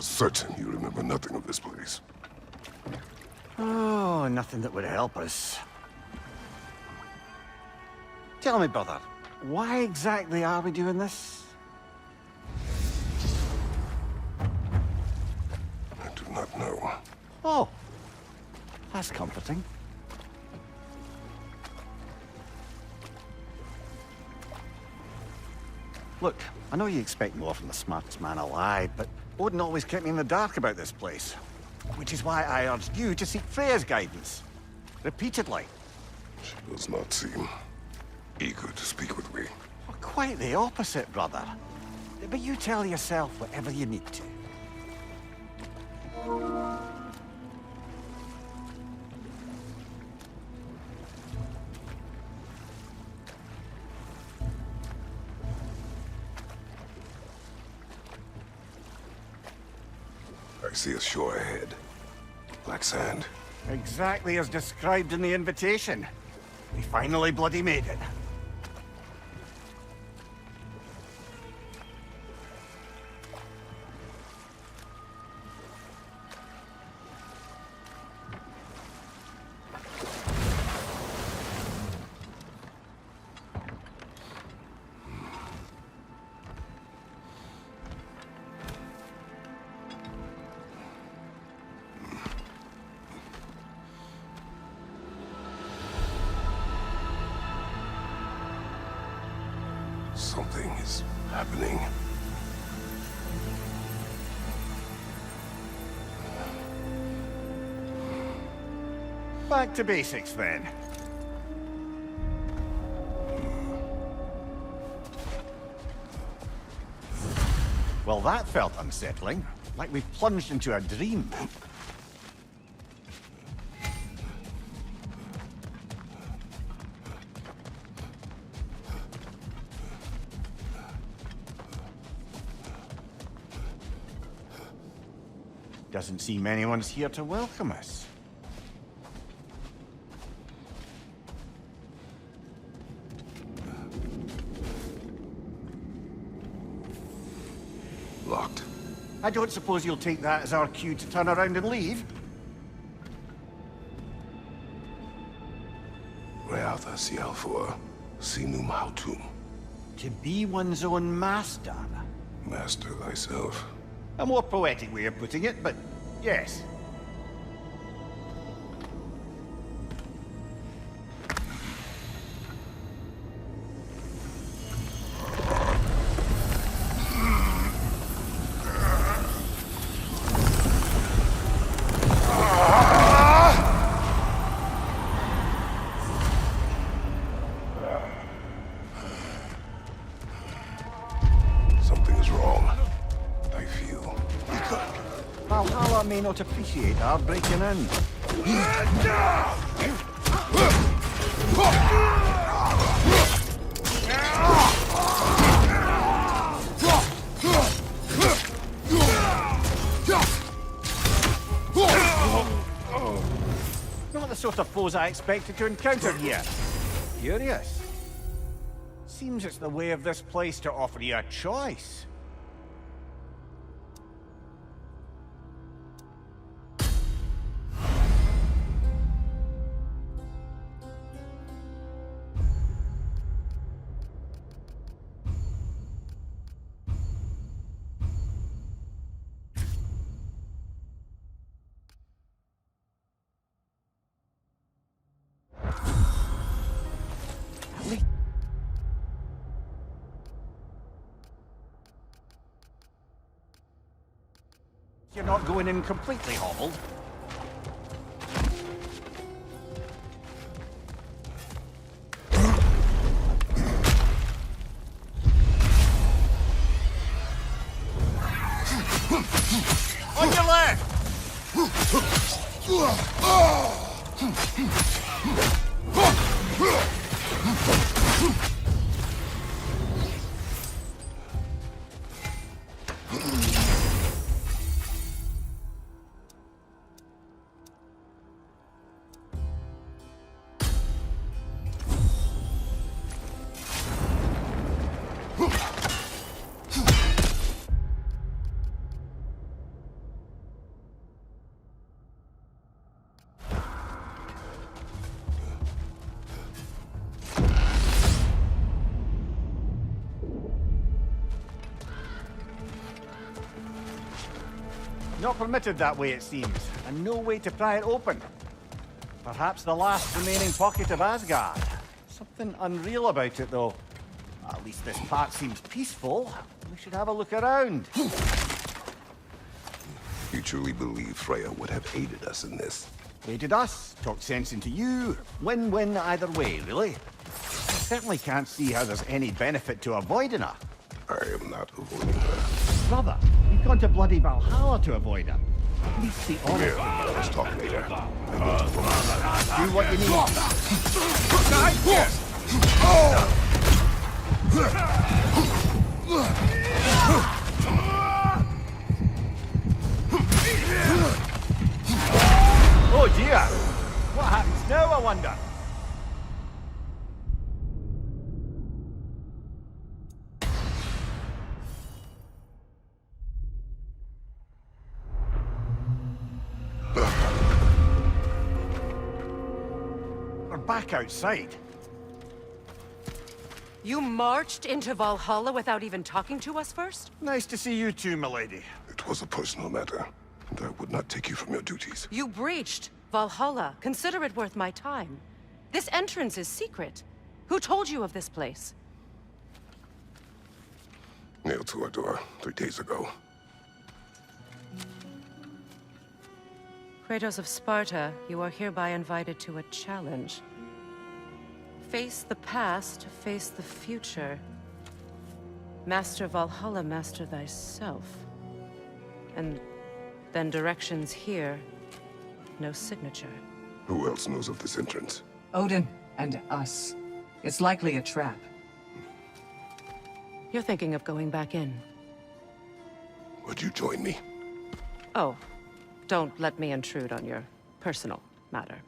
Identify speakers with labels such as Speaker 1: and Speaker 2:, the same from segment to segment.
Speaker 1: certain you remember nothing of this place.
Speaker 2: Oh, nothing that would help us. Tell me, brother, why exactly are we doing this?
Speaker 1: I do not know.
Speaker 2: Oh, that's comforting. Look, I know you expect more from the smartest man alive, but Odin always kept me in the dark about this place. Which is why I urged you to seek Freya's guidance. Repeatedly.
Speaker 1: She does not seem eager to speak with me.
Speaker 2: Well, quite the opposite, brother. But you tell yourself whatever you need to.
Speaker 1: I see a shore ahead. Black sand.
Speaker 2: Exactly as described in the invitation. We finally bloody made it.
Speaker 1: Something is happening.
Speaker 2: Back to basics, then. Well, that felt unsettling. Like we plunged into a dream. Doesn't seem anyone's here to welcome us.
Speaker 1: Locked.
Speaker 2: I don't suppose you'll take that as our cue to turn around and leave?
Speaker 1: Reatha Sialfor, Sinum Hautum.
Speaker 2: To be one's own master.
Speaker 1: Master thyself.
Speaker 2: A more poetic way of putting it, but yes.
Speaker 1: Something is wrong. I feel.
Speaker 2: Valhalla may not appreciate our breaking in. Not the sort of foes I expected to encounter here. Curious. Seems it's the way of this place to offer you a choice. You're not going in completely hobbled. On your left! Not permitted that way, it seems, and no way to pry it open. Perhaps the last remaining pocket of Asgard. Something unreal about it, though. At least this part seems peaceful. We should have a look around.
Speaker 1: You truly believe Freya would have aided us in this?
Speaker 2: Aided us, talked sense into you. Win-win either way, really. I certainly can't see how there's any benefit to avoiding her.
Speaker 1: I am not avoiding her.
Speaker 2: Brother, you've gone to bloody Valhalla to avoid her. At least the honor.
Speaker 1: Let's talk later.
Speaker 2: Do what you need. Oh dear! What happens now, I wonder? We're back outside.
Speaker 3: You marched into Valhalla without even talking to us first?
Speaker 2: Nice to see you too, milady.
Speaker 1: It was a personal matter, and I would not take you from your duties.
Speaker 3: You breached Valhalla. Consider it worth my time. This entrance is secret. Who told you of this place?
Speaker 1: Nailed to our door 3 days ago.
Speaker 3: Kratos of Sparta, you are hereby invited to a challenge. Face the past, face the future. Master Valhalla, master thyself. And then directions here. No signature.
Speaker 1: Who else knows of this entrance?
Speaker 4: Odin and us. It's likely a trap.
Speaker 3: You're thinking of going back in.
Speaker 1: Would you join me?
Speaker 3: Oh, don't let me intrude on your personal matter.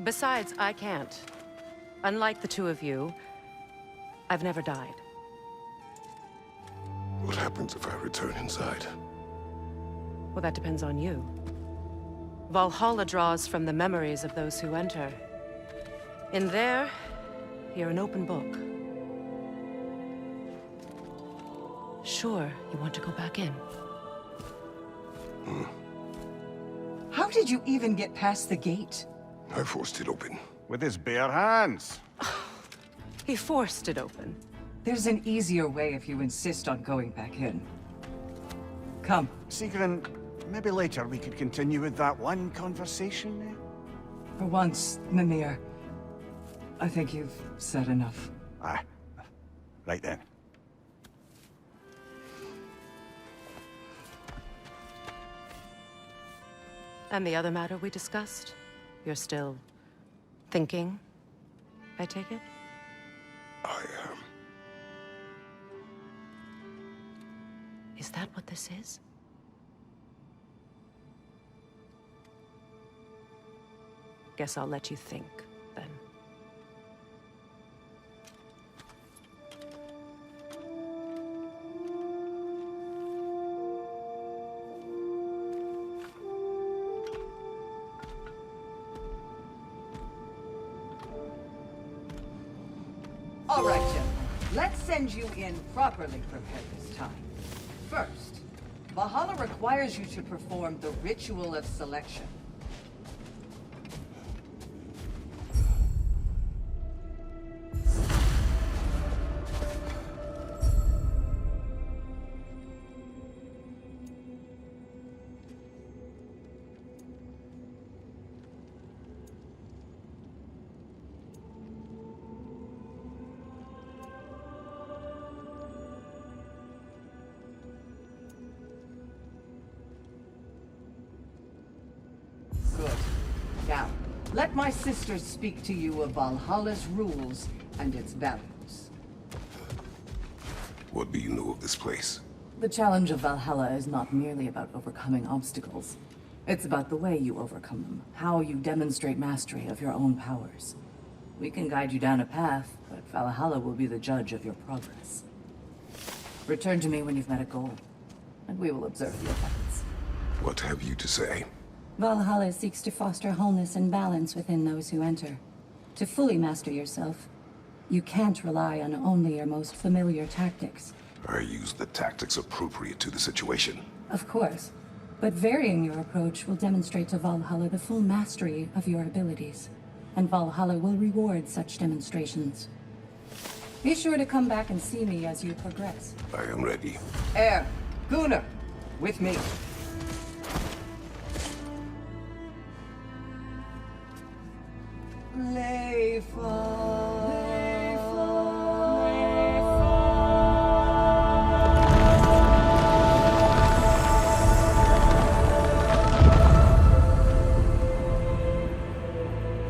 Speaker 3: Besides, I can't. Unlike the two of you, I've never died.
Speaker 1: What happens if I return inside?
Speaker 3: Well, that depends on you. Valhalla draws from the memories of those who enter. In there, you're an open book. Sure, you want to go back in.
Speaker 4: How did you even get past the gate?
Speaker 1: I forced it open.
Speaker 2: With his bare hands.
Speaker 3: He forced it open.
Speaker 4: There's an easier way if you insist on going back in. Come.
Speaker 2: Sigrun, maybe later we could continue with that one conversation.
Speaker 4: For once, Mimir, I think you've said enough.
Speaker 2: Ah, right then.
Speaker 3: And the other matter we discussed? You're still thinking, I take it?
Speaker 1: I am.
Speaker 3: Is that what this is? Guess I'll let you think, then.
Speaker 4: All right, gentlemen. Let's send you in properly prepared this time. First, Valhalla requires you to perform the ritual of selection. Good. Now, let my sisters speak to you of Valhalla's rules and its values.
Speaker 1: What do you know of this place?
Speaker 5: The challenge of Valhalla is not merely about overcoming obstacles. It's about the way you overcome them, how you demonstrate mastery of your own powers. We can guide you down a path, but Valhalla will be the judge of your progress. Return to me when you've met a goal, and we will observe the effects.
Speaker 1: What have you to say?
Speaker 5: Valhalla seeks to foster wholeness and balance within those who enter. To fully master yourself, you can't rely on only your most familiar tactics.
Speaker 1: I use the tactics appropriate to the situation.
Speaker 5: Of course, But varying your approach will demonstrate to Valhalla the full mastery of your abilities, and Valhalla will reward such demonstrations. Be sure to come back and see me as you progress.
Speaker 1: I am ready.
Speaker 4: Air, Gunnar, with me.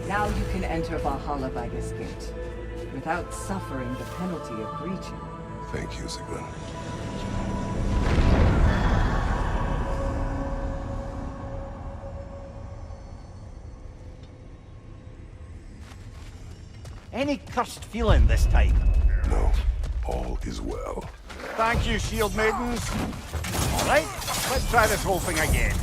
Speaker 4: Now you can enter Valhalla by this gate, without suffering the penalty of breaching.
Speaker 1: Thank you, Sigrun.
Speaker 2: Any cursed feeling this time?
Speaker 1: No, all is well.
Speaker 2: Thank you, shield maidens. All right, let's try this whole thing again.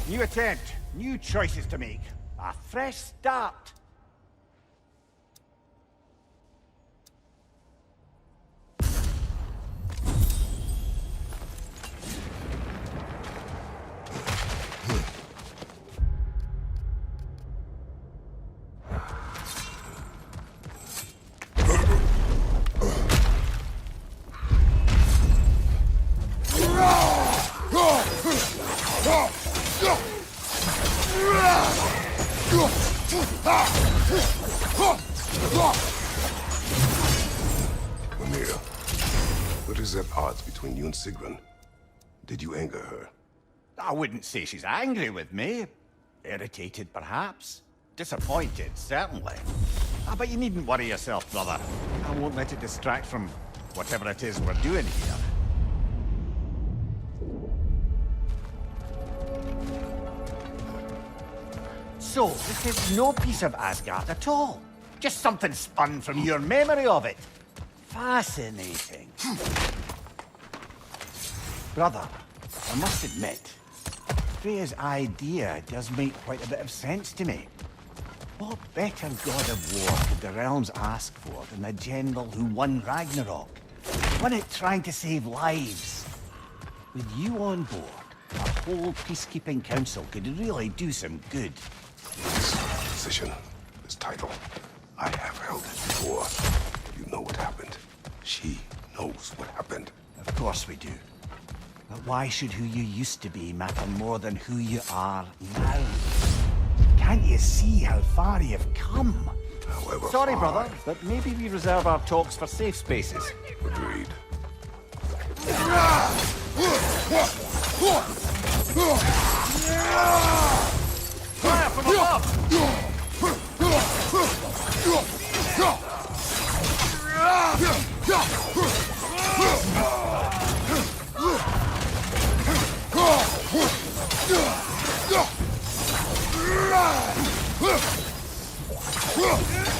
Speaker 2: New attempt, new choices to make. A fresh start.
Speaker 1: Mimir, what is at odds between you and Sigrun? Did you anger her?
Speaker 2: I wouldn't say she's angry with me. Irritated, perhaps. Disappointed, certainly. But you needn't worry yourself, brother. I won't let it distract from whatever it is we're doing here. So, this is no piece of Asgard at all. Just something spun from your memory of it. Fascinating. Brother, I must admit, Freya's idea does make quite a bit of sense to me. What better god of war could the realms ask for than the general who won Ragnarok? Won it trying to save lives. With you on board, a whole peacekeeping council could really do some good.
Speaker 1: This position, this title, I have held it before. You know what happened. She knows what happened.
Speaker 2: Of course we do. But why should who you used to be matter more than who you are now? Can't you see how far you've come?
Speaker 1: However
Speaker 2: Sorry,
Speaker 1: far-
Speaker 2: brother, but maybe we reserve our talks for safe spaces.
Speaker 1: Agreed.
Speaker 2: Fire from above!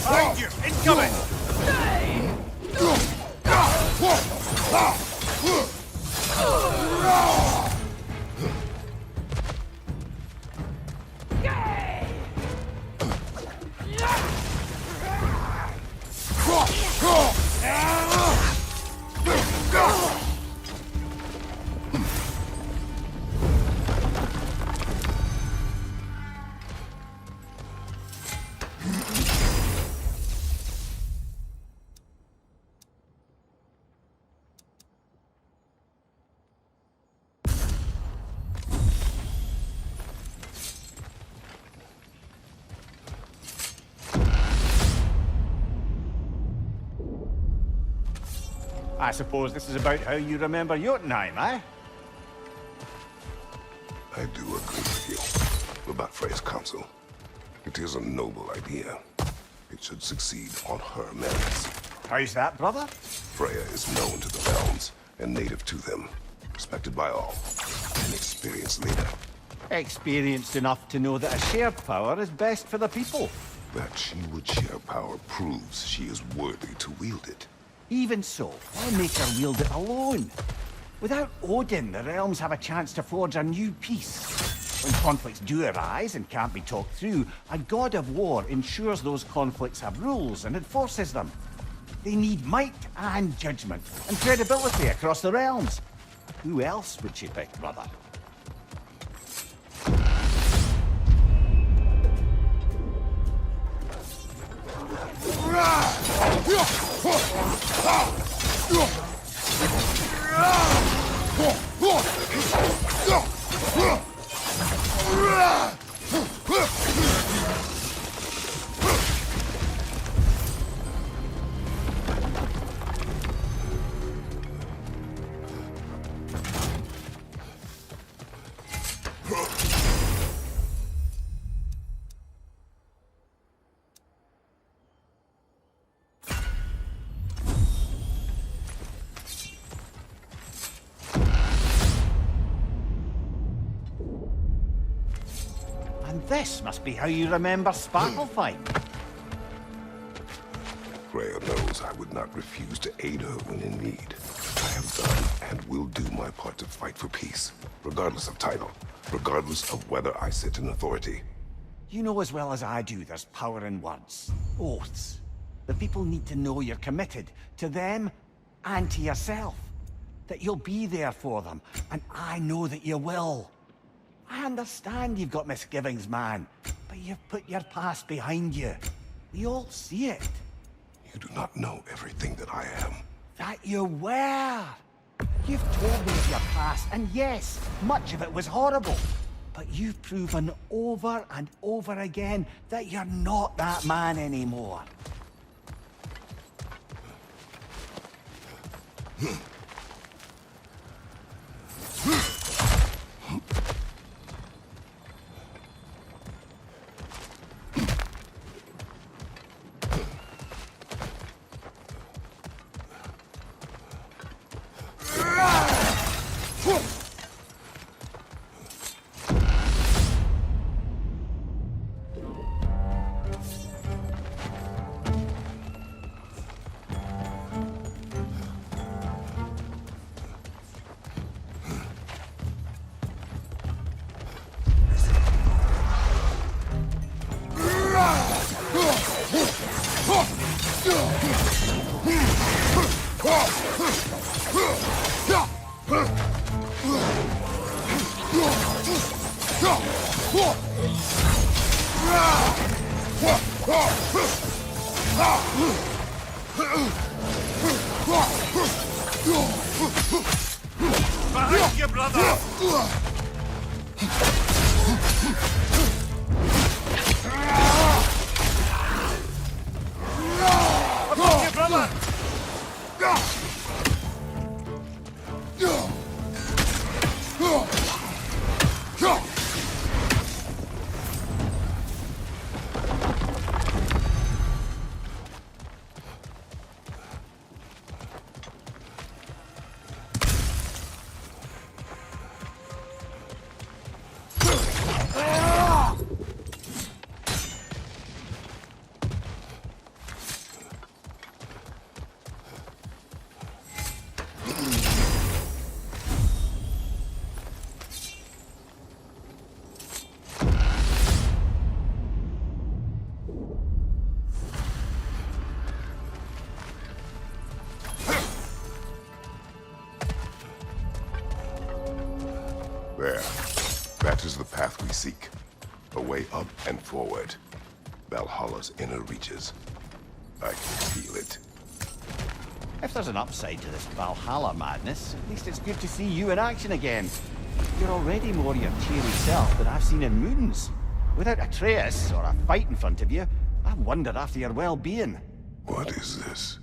Speaker 2: Behind you! Incoming! I suppose this is about how you remember Jotunheim, eh?
Speaker 1: I do agree with you about Freya's council. It is a noble idea. It should succeed on her merits.
Speaker 2: How's that, brother?
Speaker 1: Freya is known to the realms and native to them, respected by all. An experienced leader.
Speaker 2: Experienced enough to know that a shared power is best for the people.
Speaker 1: That she would share power proves she is worthy to wield it.
Speaker 2: Even so, why make her wield it alone? Without Odin, the realms have a chance to forge a new peace. When conflicts do arise and can't be talked through, a god of war ensures those conflicts have rules and enforces them. They need might and judgment, and credibility across the realms. Who else would she pick, brother? And this must be how you remember Sparklefight.
Speaker 1: Freya knows I would not refuse to aid her when in need. I have done and will do my part to fight for peace, regardless of title, regardless of whether I sit in authority.
Speaker 2: You know as well as I do there's power in words, oaths. The people need to know you're committed, to them and to yourself. That you'll be there for them, and I know that you will. I understand you've got misgivings, man, but you've put your past behind you. We all see it.
Speaker 1: You do not know everything that I am.
Speaker 2: That you were. You've told me of your past, and yes, much of it was horrible. But you've proven over and over again that you're not that man anymore.
Speaker 6: Behind you, brother! Above you, brother!
Speaker 1: There. That is the path we seek. A way up and forward. Valhalla's inner reaches. I can feel it.
Speaker 2: If there's an upside to this Valhalla madness, at least it's good to see you in action again. You're already more your cheery self than I've seen in moons. Without Atreus or a fight in front of you, I wondered after your well-being.
Speaker 1: What is this?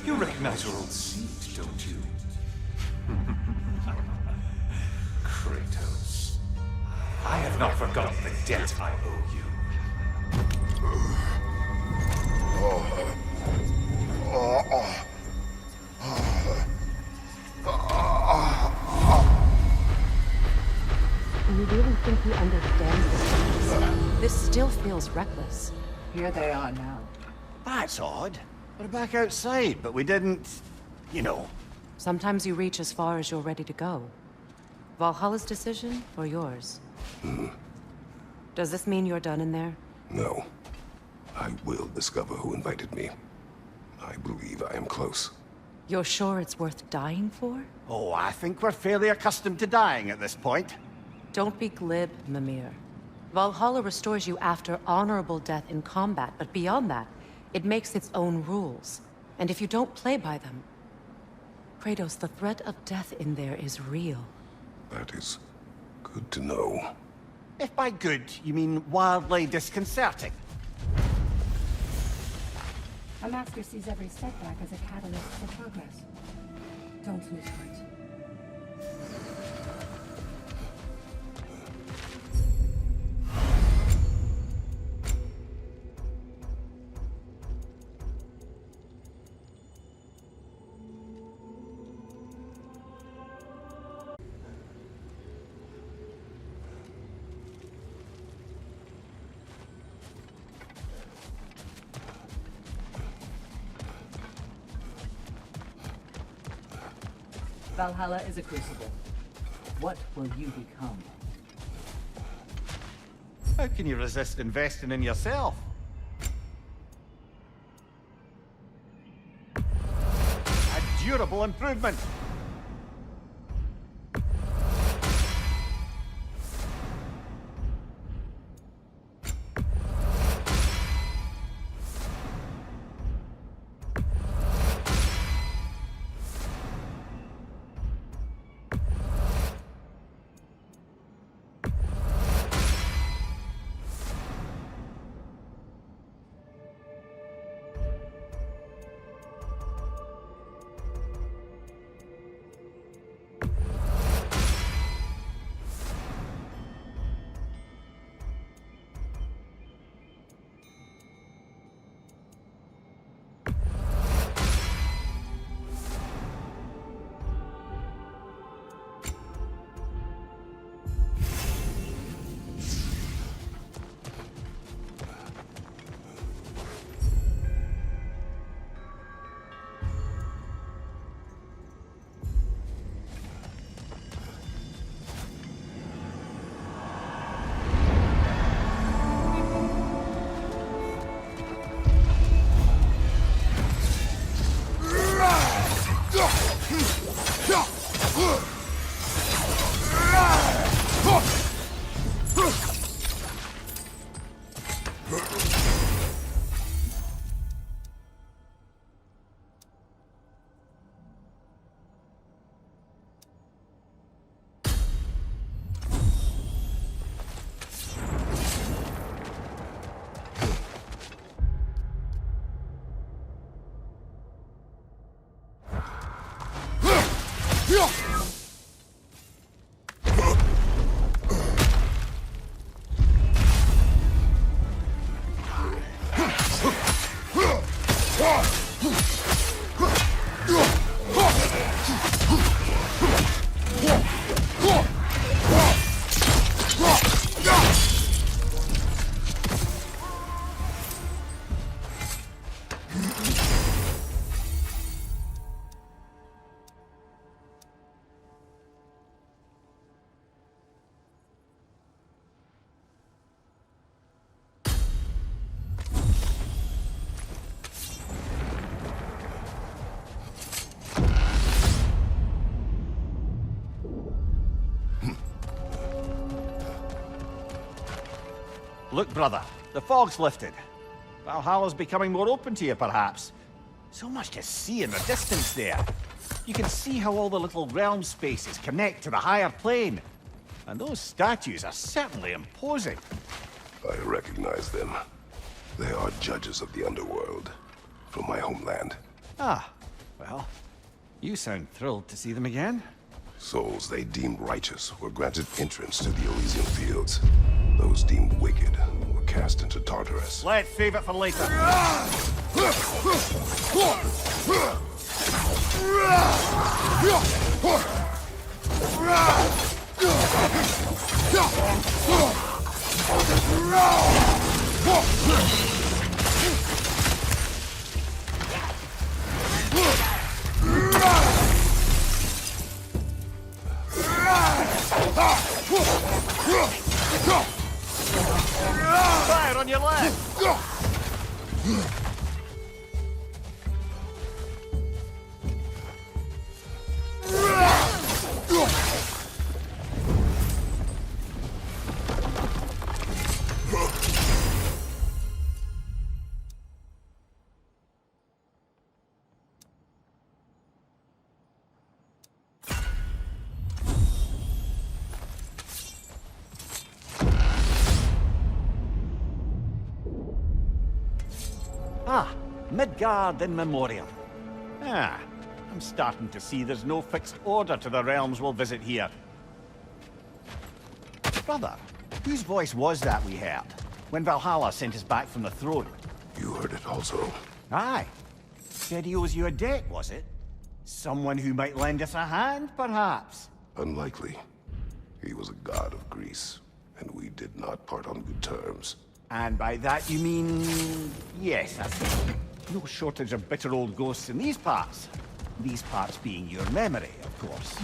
Speaker 6: You recognize your old seat, don't you? Kratos. I have not forgotten the debt I owe you.
Speaker 3: You really think he understands this? This still feels reckless.
Speaker 4: Here they are now.
Speaker 2: That's odd. We're back outside, but we didn't... you know.
Speaker 3: Sometimes you reach as far as you're ready to go. Valhalla's decision, or yours? Does this mean you're done in there?
Speaker 1: No. I will discover who invited me. I believe I am close.
Speaker 3: You're sure it's worth dying for?
Speaker 2: Oh, I think we're fairly accustomed to dying at this point.
Speaker 3: Don't be glib, Mimir. Valhalla restores you after honorable death in combat, but beyond that, it makes its own rules. And if you don't play by them... Kratos, the threat of death in there is real.
Speaker 1: That is good to know.
Speaker 2: If by good, you mean wildly disconcerting.
Speaker 5: A master sees every setback as a catalyst for progress. Don't lose heart. Valhalla is a crucible. What will you become?
Speaker 2: How can you resist investing in yourself? A durable improvement. Look, brother, the fog's lifted. Valhalla's becoming more open to you, perhaps. So much to see in the distance there. You can see how all the little realm spaces connect to the higher plane. And those statues are certainly imposing.
Speaker 1: I recognize them. They are judges of the underworld, from my homeland.
Speaker 2: Ah, well, you sound thrilled to see them again.
Speaker 1: Souls they deemed righteous were granted entrance to the Elysian fields. Those deemed wicked were cast into Tartarus.
Speaker 2: Let's save it for later. Ah, Midgard in memoriam. Ah, I'm starting to see there's no fixed order to the realms we'll visit here. Brother, whose voice was that we heard when Valhalla sent us back from the throne?
Speaker 1: You heard it also.
Speaker 2: Aye. Said he owes you a debt, was it? Someone who might lend us a hand, perhaps?
Speaker 1: Unlikely. He was a god of Greece, and we did not part on good terms.
Speaker 2: And by that you mean... yes, I see. No shortage of bitter old ghosts in these parts. These parts being your memory, of course.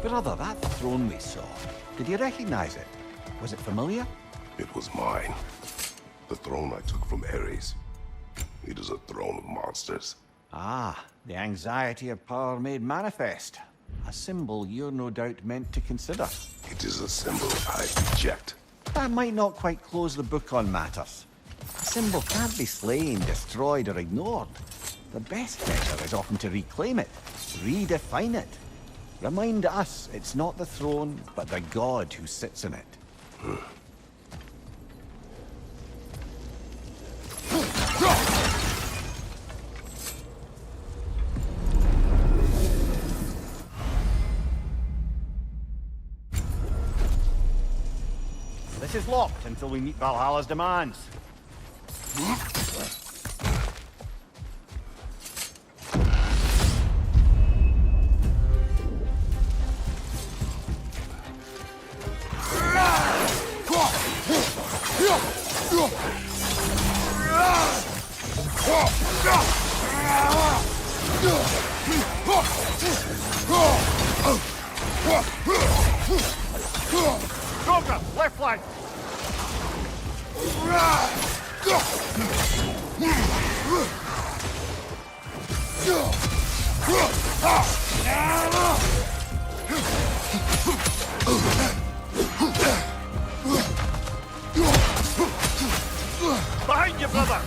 Speaker 2: Brother, that throne we saw, did you recognize it? Was it familiar?
Speaker 1: It was mine. The throne I took from Ares. It is a throne of monsters.
Speaker 2: Ah, the anxiety of power made manifest. A symbol you're no doubt meant to consider.
Speaker 1: It is a symbol I reject.
Speaker 2: That might not quite close the book on matters. A symbol can't be slain, destroyed, or ignored. The best measure is often to reclaim it, redefine it. Remind us it's not the throne, but the god who sits in it. This is locked until we meet Valhalla's demands. Jogo, left flank! Behind you, brother!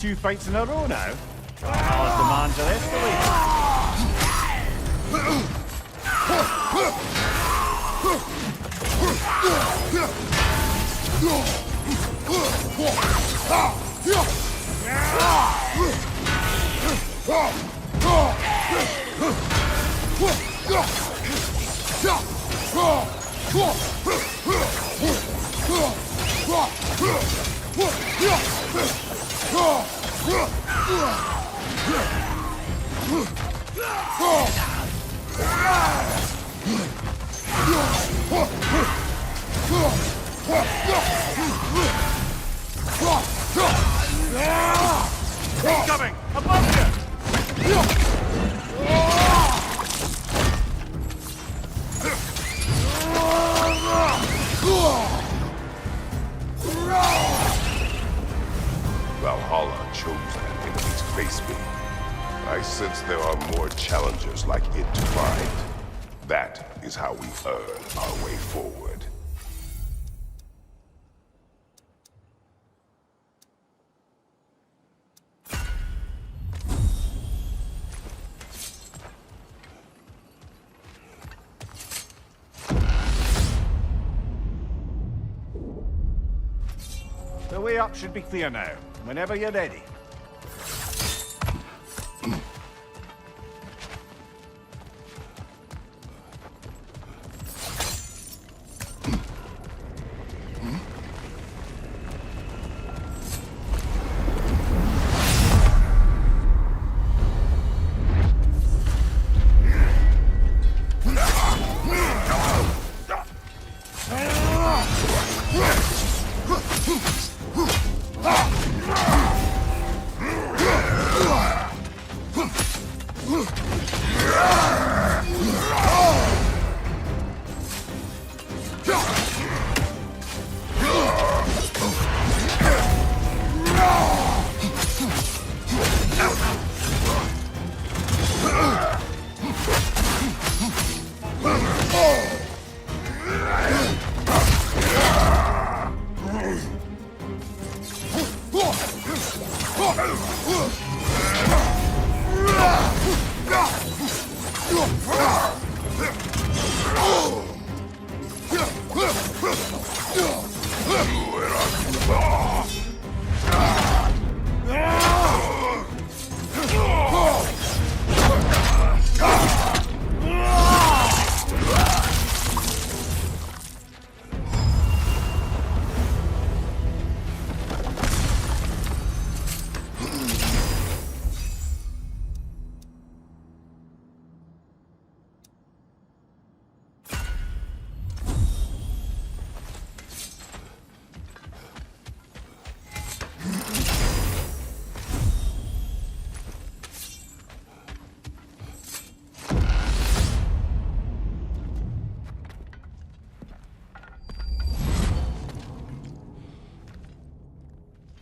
Speaker 2: 2 fights in a row now. Valhalla's demands are escalating. Incoming! Above you!
Speaker 1: Valhalla chose an enemy to face me. I sense there are more challengers like it to find. That is how we earn our way forward.
Speaker 2: The way up should be clear now, whenever you're ready.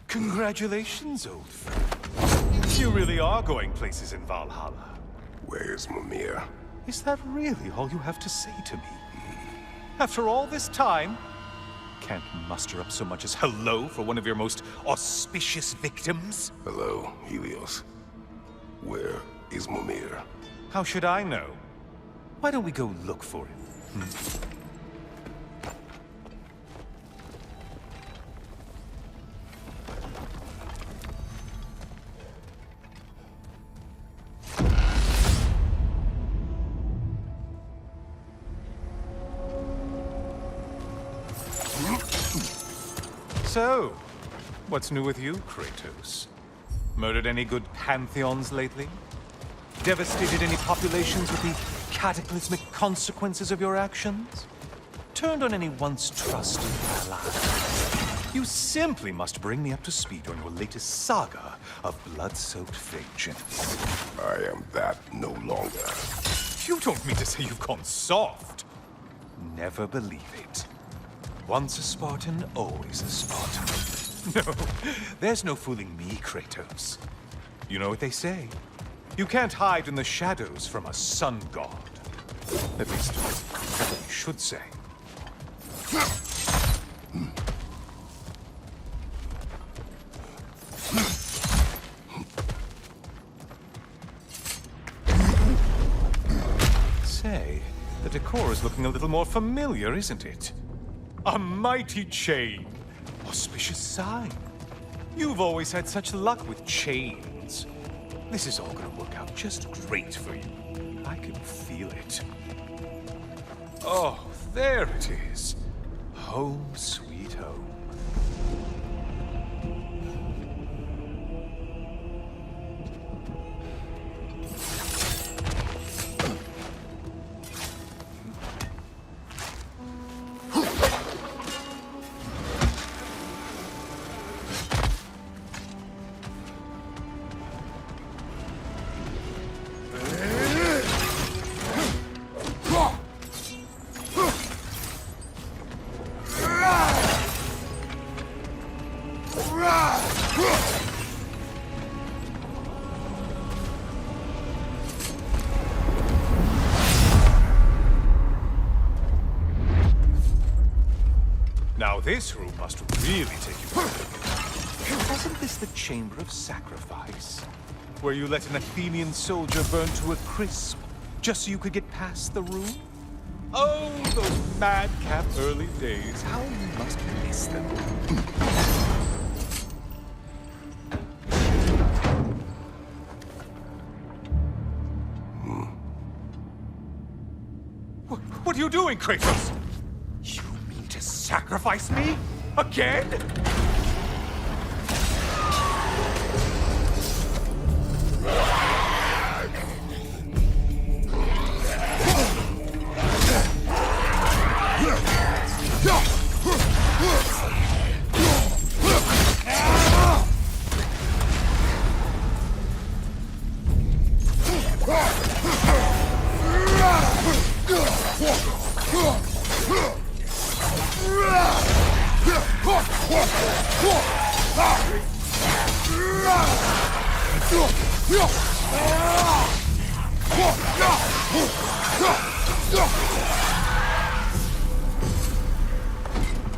Speaker 6: Congratulations, old friend. You really are going places in Valhalla.
Speaker 1: Where's Mimir?
Speaker 6: Is that really all you have to say to me? After all this time, can't muster up so much as hello for one of your most auspicious victims?
Speaker 1: Hello, Helios. Where is Mimir?
Speaker 6: How should I know? Why don't we go look for him? So, what's new with you, Kratos? Murdered any good pantheons lately? Devastated any populations with the cataclysmic consequences of your actions? Turned on any once trusted allies? You simply must bring me up to speed on your latest saga of blood-soaked vengeance.
Speaker 1: I am that no longer.
Speaker 6: You don't mean to say you've gone soft? Never believe it. Once a Spartan, always a Spartan. No, there's no fooling me, Kratos. You know what they say. You can't hide in the shadows from a sun god. At least, that's what you should say. the decor is looking a little more familiar, isn't it? A mighty chain. Auspicious sign. You've always had such luck with chains. This is all gonna work out just great for you. I can feel it. Oh, there it is. Home sweet home. Now this room must really take you back. Wasn't this the Chamber of Sacrifice? Where you let an Athenian soldier burn to a crisp, just so you could get past the room? Oh, those madcap early days. How you must miss them. What are you doing, Kratos? You mean to sacrifice me? Again?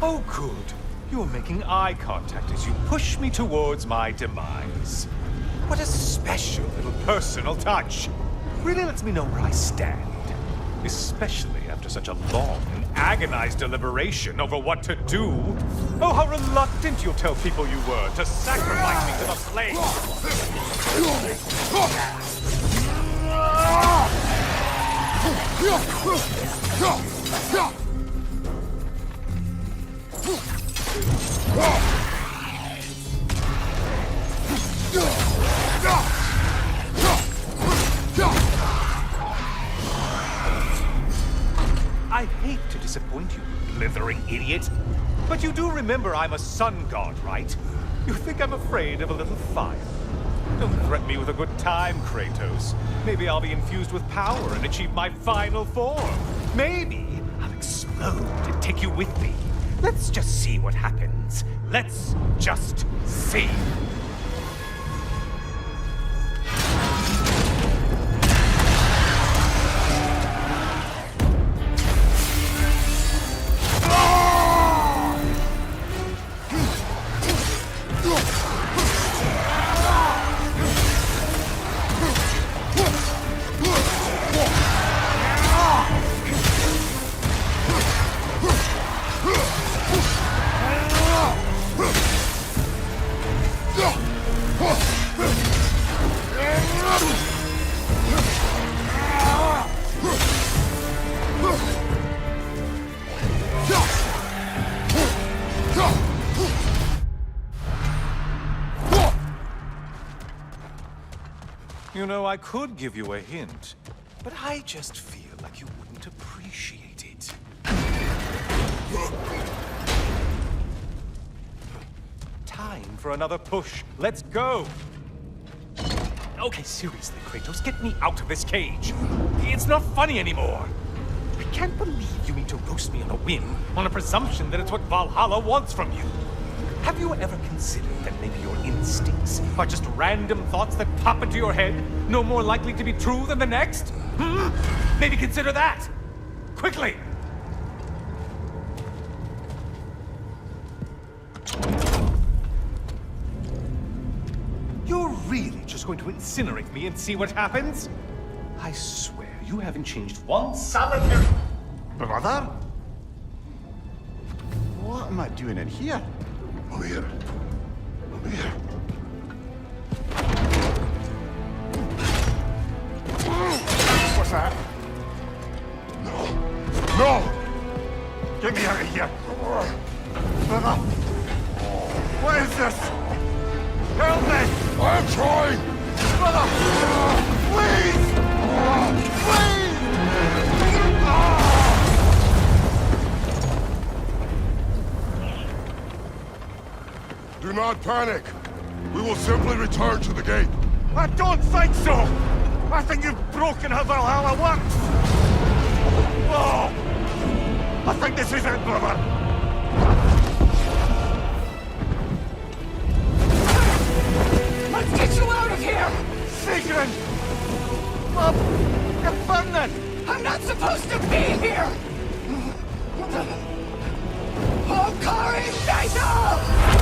Speaker 6: Oh, good. You're making eye contact as you push me towards my demise. What a special little personal touch. Really lets me know where I stand. Especially after such a long and agonized deliberation over what to do. Oh, how reluctant you'll tell people you were to sacrifice me to the flames. I hate to disappoint you, blithering idiot. But you do remember I'm a sun god, right? You think I'm afraid of a little fire? Don't threaten me with a good time, Kratos. Maybe I'll be infused with power and achieve my final form. Maybe I'll explode and take you with me. Let's just see what happens. Let's just see. You know, I could give you a hint, but I just feel like you wouldn't appreciate it. Time for another push. Let's go! Okay, seriously, Kratos, get me out of this cage. It's not funny anymore. I can't believe you mean to roast me on a whim, on a presumption that it's what Valhalla wants from you. Have you ever considered that maybe your instincts are just random thoughts that pop into your head, no more likely to be true than the next? Hmm? Maybe consider that! Quickly! You're really just going to incinerate me and see what happens? I swear, You haven't changed once.
Speaker 2: Brother? What am I doing in here?
Speaker 1: Over here. Over here.
Speaker 2: What's that?
Speaker 1: No!
Speaker 2: Get me out of here! Brother! What is this? Help me!
Speaker 1: I'm trying!
Speaker 2: Brother! Please! Please!
Speaker 1: Do not panic. We will simply return to the gate.
Speaker 2: I don't think so! I think you've broken how Valhalla works! Oh! I think this is it, brother!
Speaker 4: Let's get you out of here!
Speaker 2: Sigrun! Love! You're burning!
Speaker 4: I'm not supposed to be here! Hokari Naito!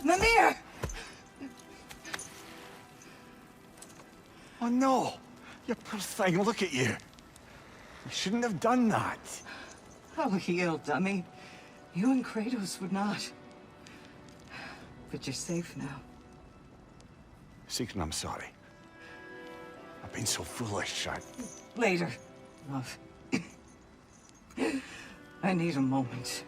Speaker 4: Mimir!
Speaker 2: Oh no! You poor thing, look at you! You shouldn't have done that.
Speaker 4: I'll heal, dummy. You and Kratos would not. But you're safe now.
Speaker 2: Sigrun, I'm sorry. I've been so foolish.
Speaker 4: Later, love. I need a moment.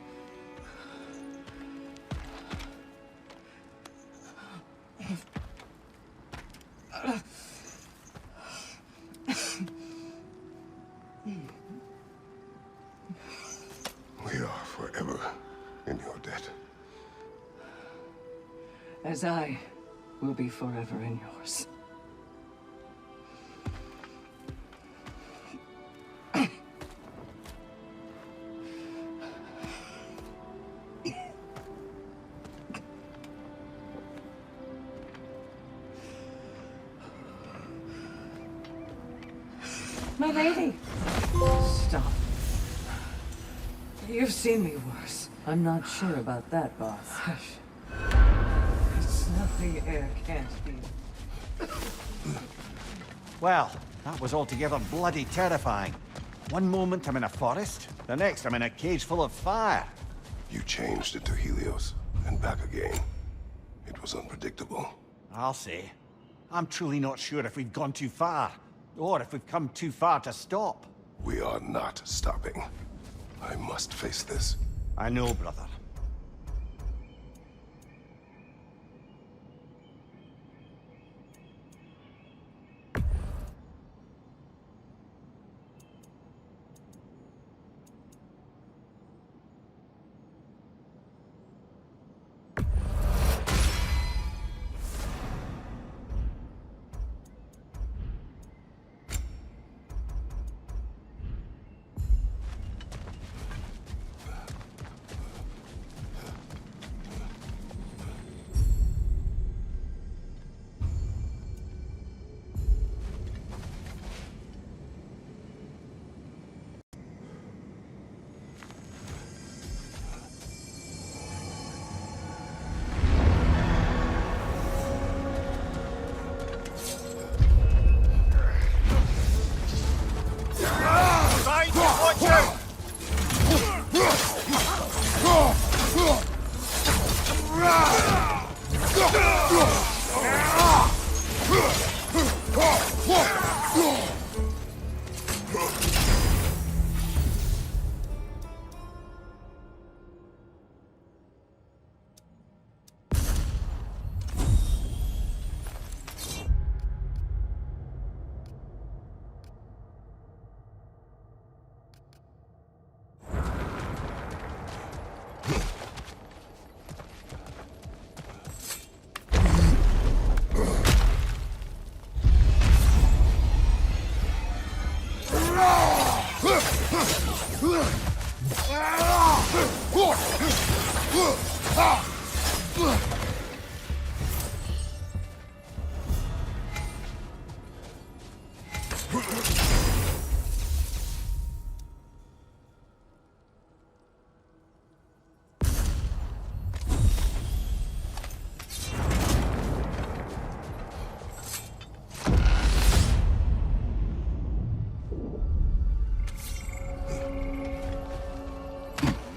Speaker 1: We are forever in your debt.
Speaker 4: As I will be forever in yours. My lady! Stop. You've seen me worse.
Speaker 5: I'm not sure about that, boss.
Speaker 4: Hush. It's nothing air can't be.
Speaker 2: Well, that was altogether bloody terrifying. One moment I'm in a forest, the next I'm in a cage full of fire.
Speaker 1: You changed into Helios and back again. It was unpredictable.
Speaker 2: I'll say. I'm truly not sure if we've gone too far, or if we've come too far to stop.
Speaker 1: We are not stopping. I must face this.
Speaker 2: I know, brother.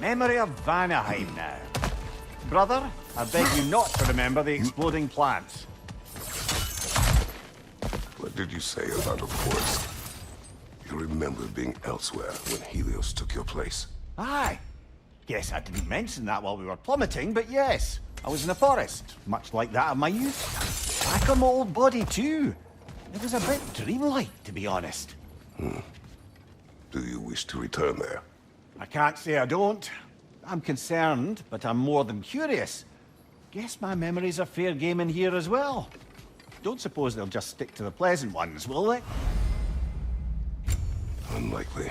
Speaker 2: Memory of Vanaheim now. Brother, I beg you not to remember the exploding plants.
Speaker 1: What did you say about a forest? You remember being elsewhere when Helios took your place?
Speaker 2: Aye. Guess I didn't mention that while we were plummeting, but yes. I was in a forest, much like that of my youth. Back on my old body, too. It was a bit dreamlike, to be honest.
Speaker 1: Do you wish to return there?
Speaker 2: I can't say I don't. I'm concerned, but I'm more than curious. Guess my memories are fair game in here as well. Don't suppose they'll just stick to the pleasant ones, will they?
Speaker 1: Unlikely.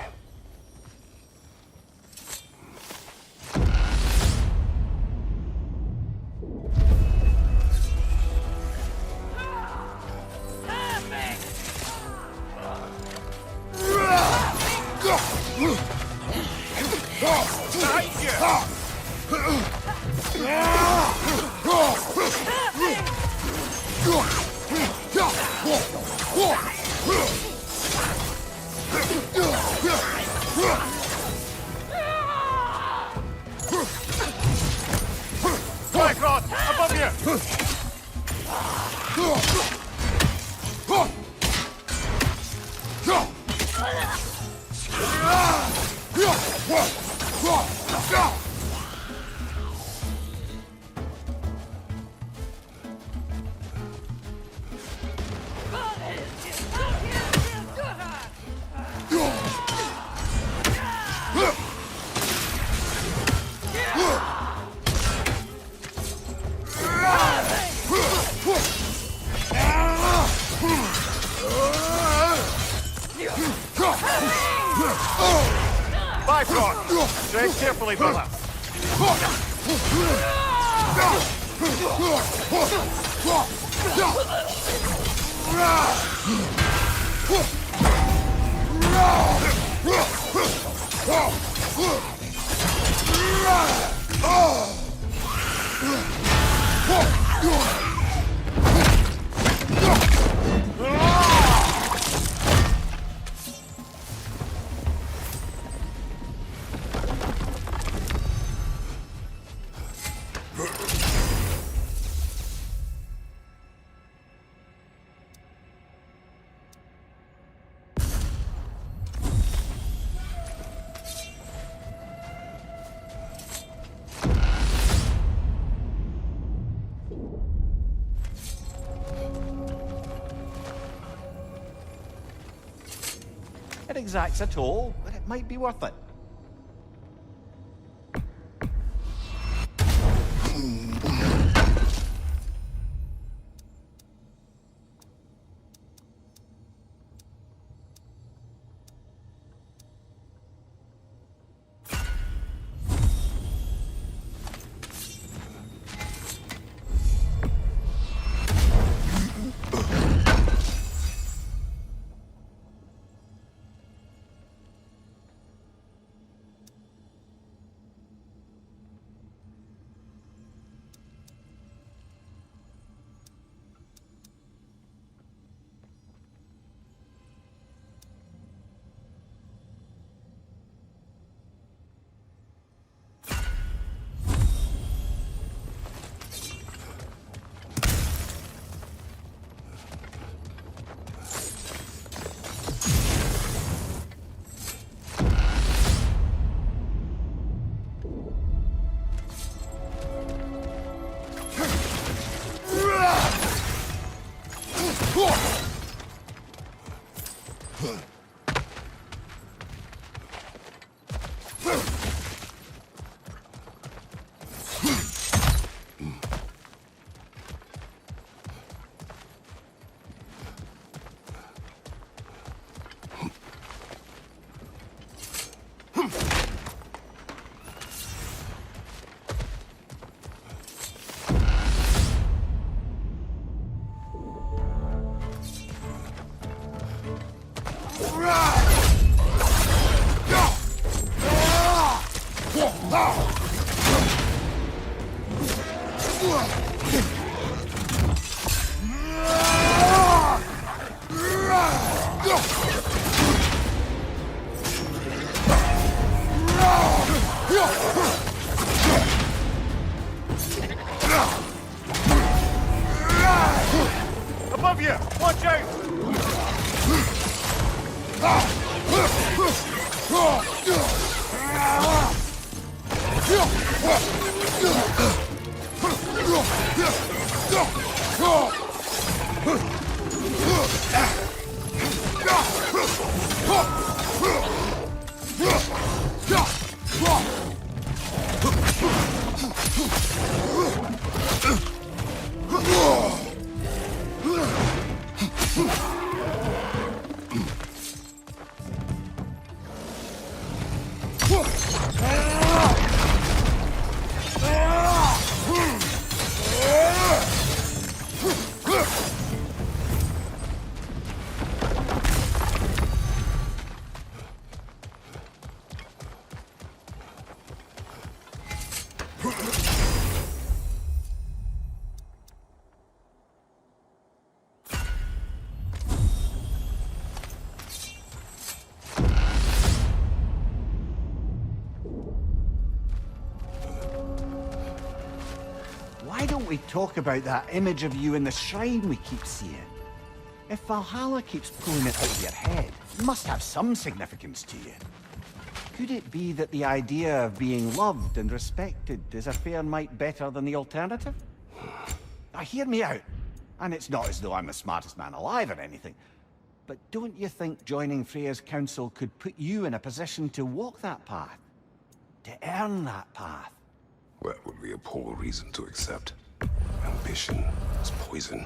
Speaker 2: Rod, above you! Bifrost! Tread carefully, brother. It exacts a toll, but it might be worth it. above you! Watch out! Why don't we talk about that image of you in the shrine we keep seeing? If Valhalla keeps pulling it out of your head, it must have some significance to you. Could it be that the idea of being loved and respected is a fair mite better than the alternative? Now hear me out, and it's not as though I'm the smartest man alive or anything, but don't you think joining Freya's council could put you in a position to walk that path? To earn that path?
Speaker 1: That would be a poor reason to accept. Ambition is poison.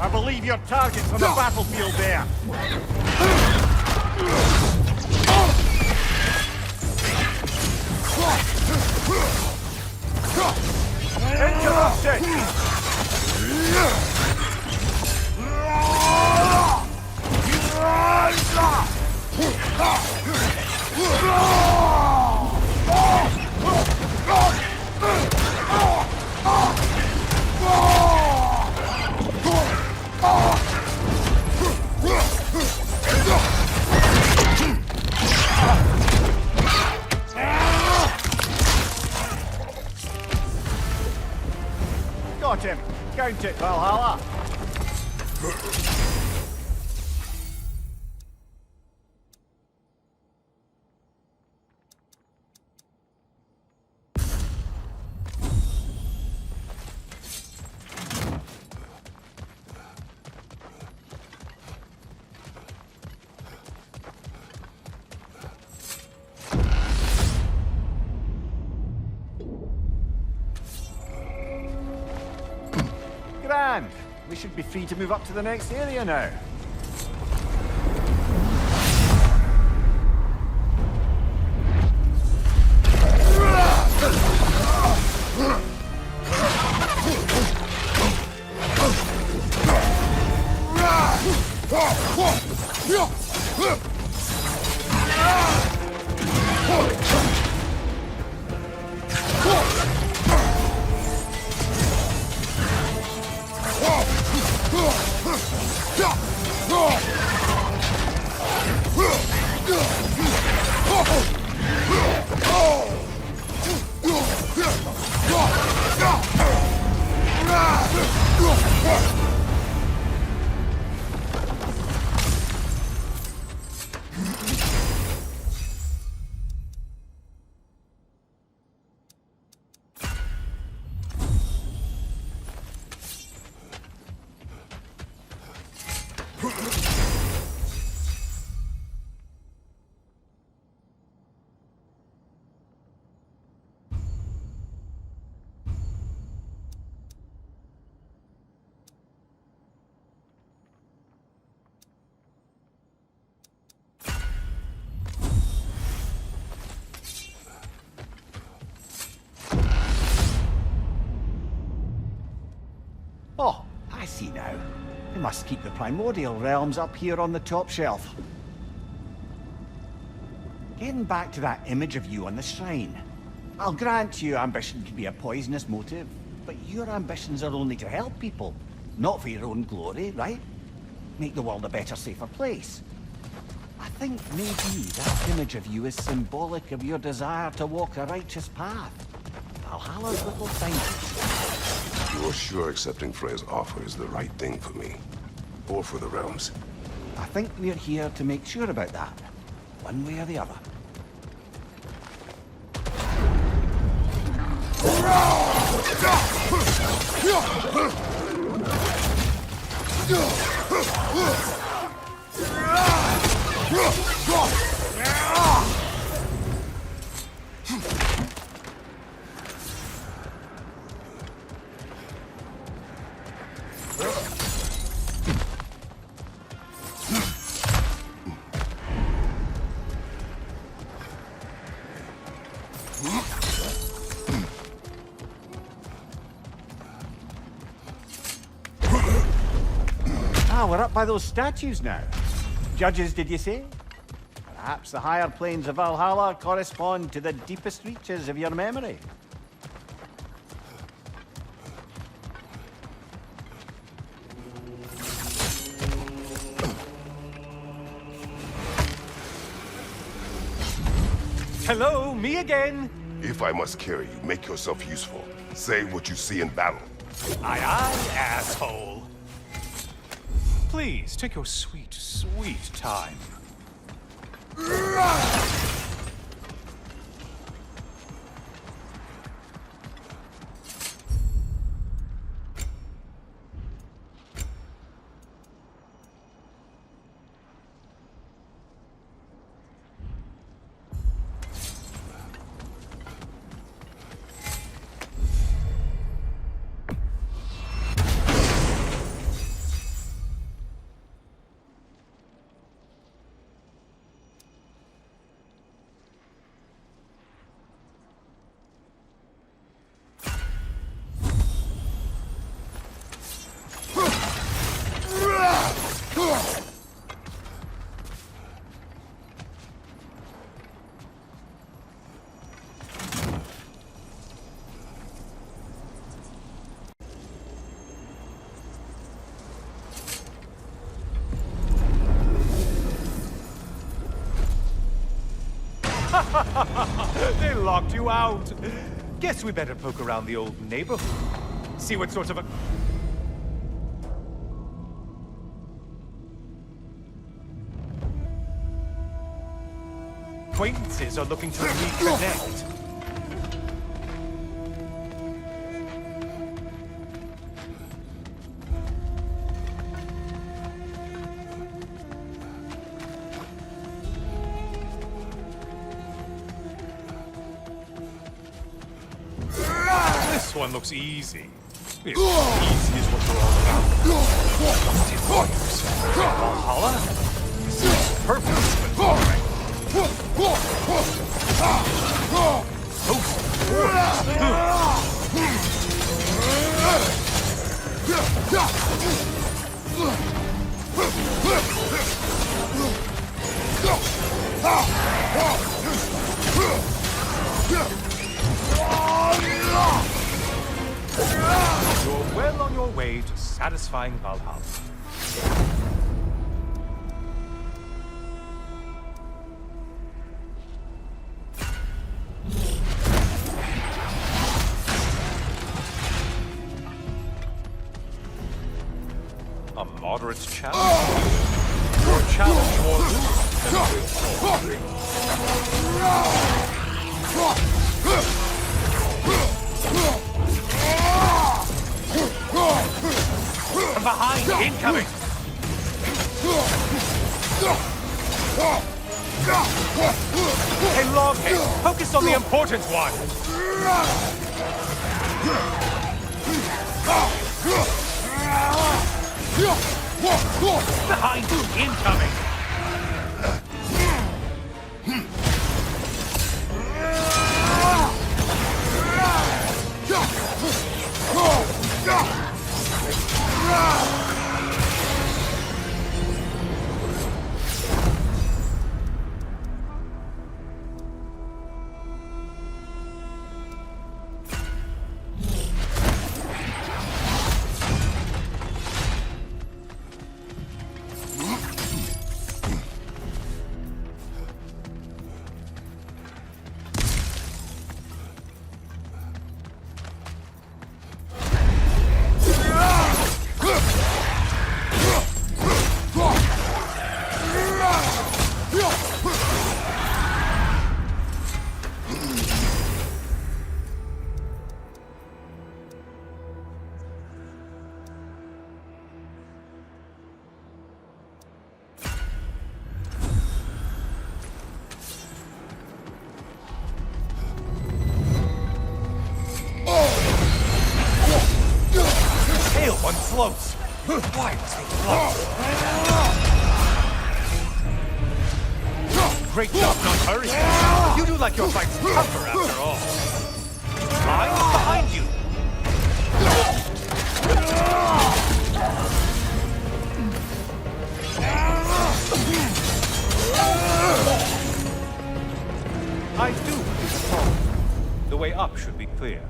Speaker 2: I believe your target's on the battlefield there. Interrupted! Got him. Count it, Valhalla. We should be free to move up to the next area now. Oh, I see now. They must keep the primordial realms up here on the top shelf. Getting back to that image of you on the shrine. I'll grant you ambition can be a poisonous motive, but your ambitions are only to help people, not for your own glory, right? Make the world a better, safer place. I think maybe that image of you is symbolic of your desire to walk a righteous path. Valhalla's little signpost.
Speaker 1: You're sure accepting Freya's offer is the right thing for me? Or for the realms?
Speaker 2: I think we're here to make sure about that, one way or the other. Ah, we're up by those statues now. Judges, did you say? Perhaps the higher planes of Valhalla correspond to the deepest reaches of your memory.
Speaker 6: Hello, me again.
Speaker 1: If I must carry you, make yourself useful. Say what you see in battle.
Speaker 6: Aye, aye, asshole. Please, take your sweet, sweet time. They locked you out. Guess we better poke around the old neighborhood. See what sort of a... acquaintances are looking to reconnect. This one looks easy. If easy is what Valhalla? Seems perfect, but boring. You're well on your way to satisfying Valhalla. A moderate challenge? Your challenge more loose than from behind, incoming! Hey, Loghead, focus on the important one! Behind you, incoming! One floats. Why does he float? Great job not hurrying. You do like your fights tougher after all. I'm behind you. I do. The way up should be clear.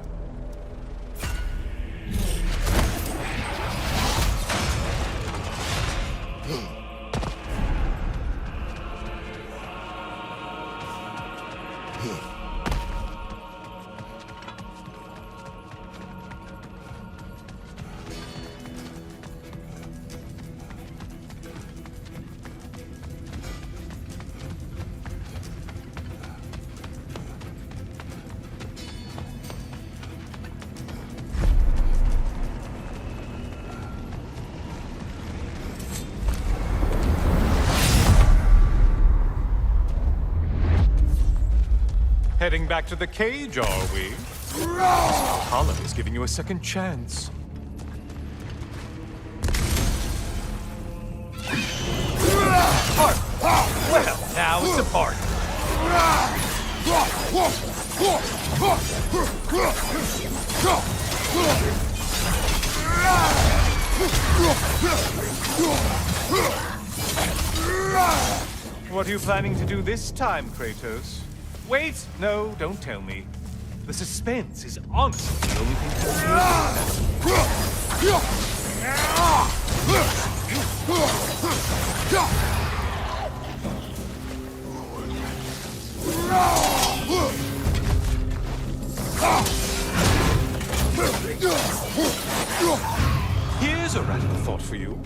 Speaker 6: Heading back to the cage, are we? Valhalla is giving you a second chance. Well, now it's a party. What are you planning to do this time, Kratos? Wait! No, don't tell me. The suspense is honestly the only thing Here's a radical thought for you.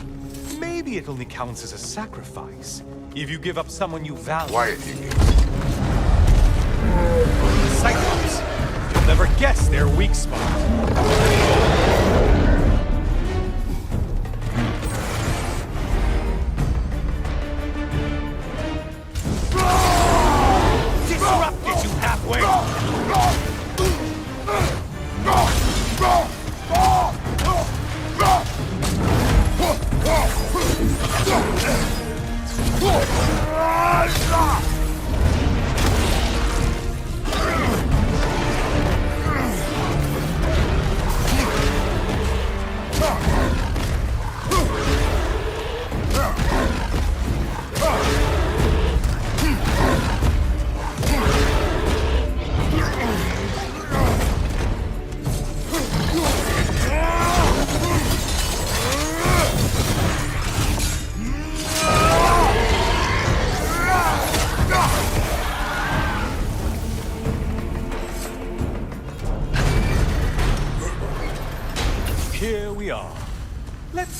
Speaker 6: Maybe it only counts as a sacrifice if you give up someone you value.
Speaker 1: Quiet, you
Speaker 6: Cyclops. You'll never guess their weak spot. Disrupted you halfway.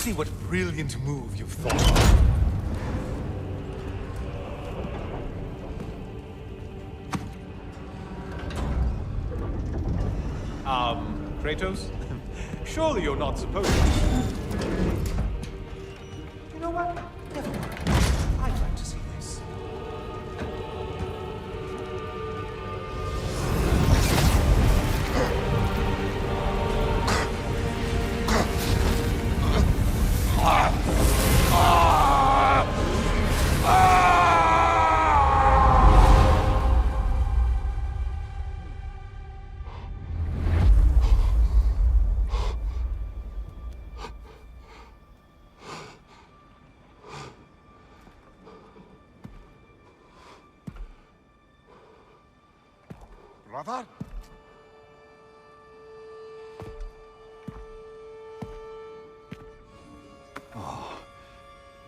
Speaker 6: see what brilliant move you've thought of. Kratos? Surely you're not supposed to. You know what? Never mind. I'd like to see this.
Speaker 1: Brother?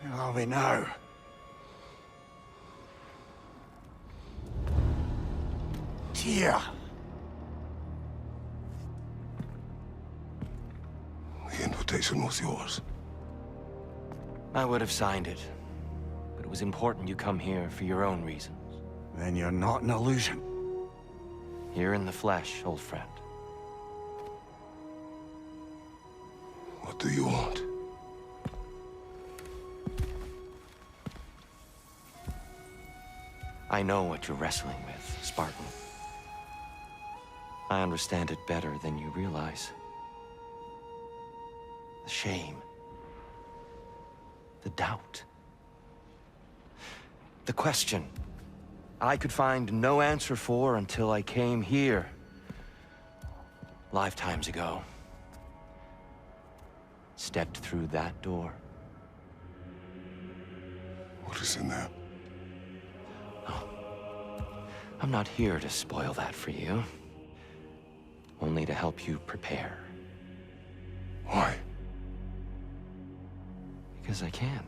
Speaker 2: Where are we now? Tyr!
Speaker 1: The invitation was yours.
Speaker 7: I would have signed it, but it was important you come here for your own reasons.
Speaker 2: Then you're not an illusion.
Speaker 7: Here in the flesh, old friend.
Speaker 1: What do you want?
Speaker 7: I know what you're wrestling with, Spartan. I understand it better than you realize. The shame. The doubt. The question I could find no answer for until I came here. Lifetimes ago. Stepped through that door.
Speaker 1: What is in there?
Speaker 7: I'm not here to spoil that for you. Only to help you prepare.
Speaker 1: Why?
Speaker 7: Because I can.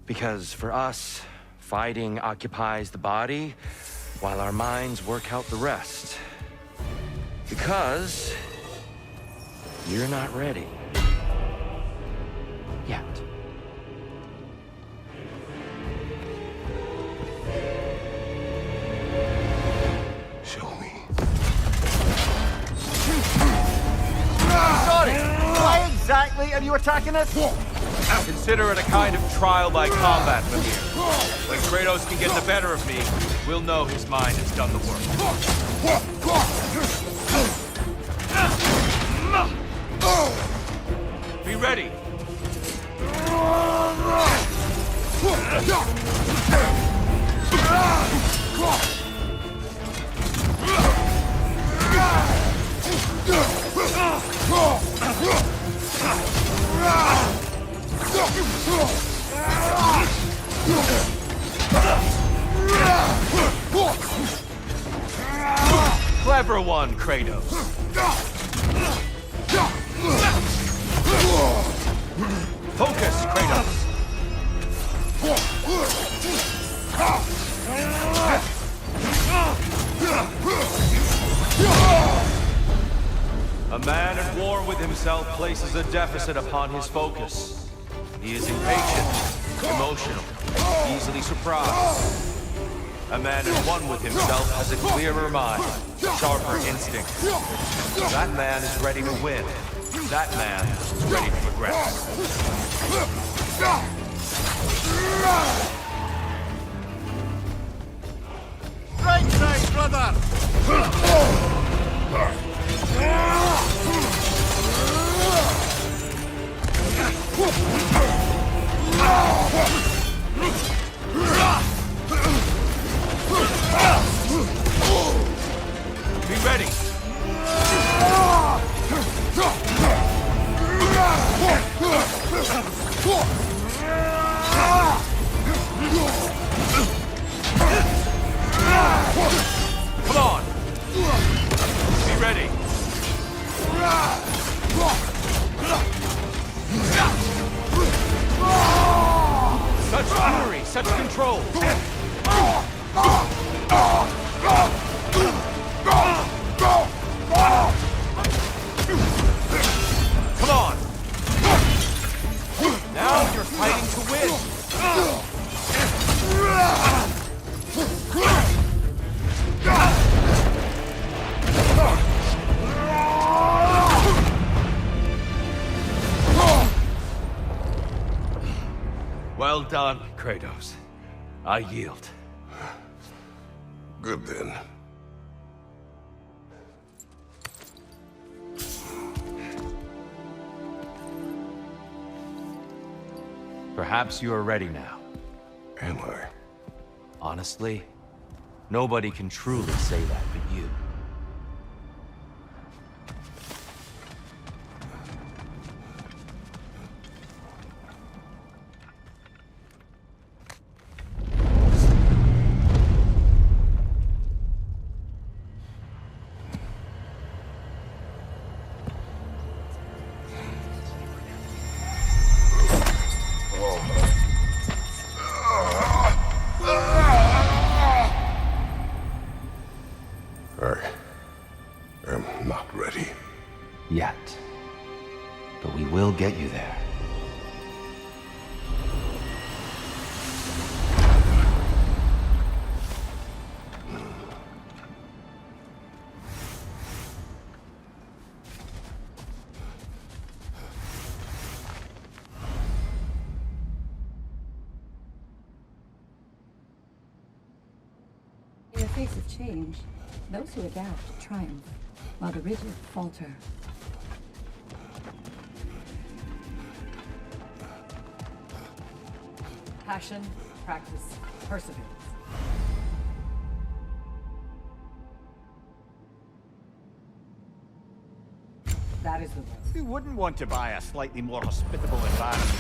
Speaker 7: Because for us, fighting occupies the body, while our minds work out the rest. Because you're not ready. Yet.
Speaker 1: Show me.
Speaker 2: Sorry! Why exactly are you attacking us?
Speaker 8: Consider it a kind of trial by combat, Mimir. When Kratos can get the better of me, we'll know his mind has done the work. Be ready! Clever one, Kratos. Focus, Kratos. A man at war with himself places a deficit upon his focus. He is impatient, emotional, easily surprised. A man at one with himself has a clearer mind, sharper instinct. That man is ready to win. That man is ready to progress.
Speaker 2: Right side, brother!
Speaker 8: Be ready. Come on. Be ready. Such fury, such control. Come on. done, Kratos. I yield.
Speaker 1: Good then.
Speaker 8: Perhaps you are ready now.
Speaker 1: Am I?
Speaker 8: Honestly, nobody can truly say that but you.
Speaker 1: I am not ready.
Speaker 8: Yet. But we will get you there.
Speaker 5: In the face of change, those who adapt triumph, while the rigid falter. Passion, practice, perseverance. That is the road.
Speaker 2: Who wouldn't want to buy a slightly more hospitable environment?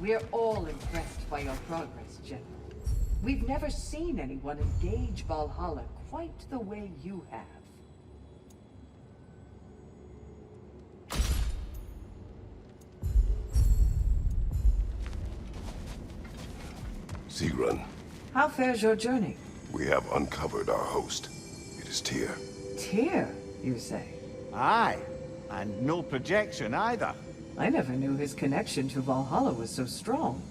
Speaker 4: We're all impressed by your progress, General. We've never seen anyone engage Valhalla quite the way you have.
Speaker 1: Sigrun,
Speaker 4: How fares your journey?
Speaker 1: we have uncovered our host. It is Tyr.
Speaker 4: Tyr, you say?
Speaker 2: Aye, and no projection either.
Speaker 4: I never knew his connection to Valhalla was so strong.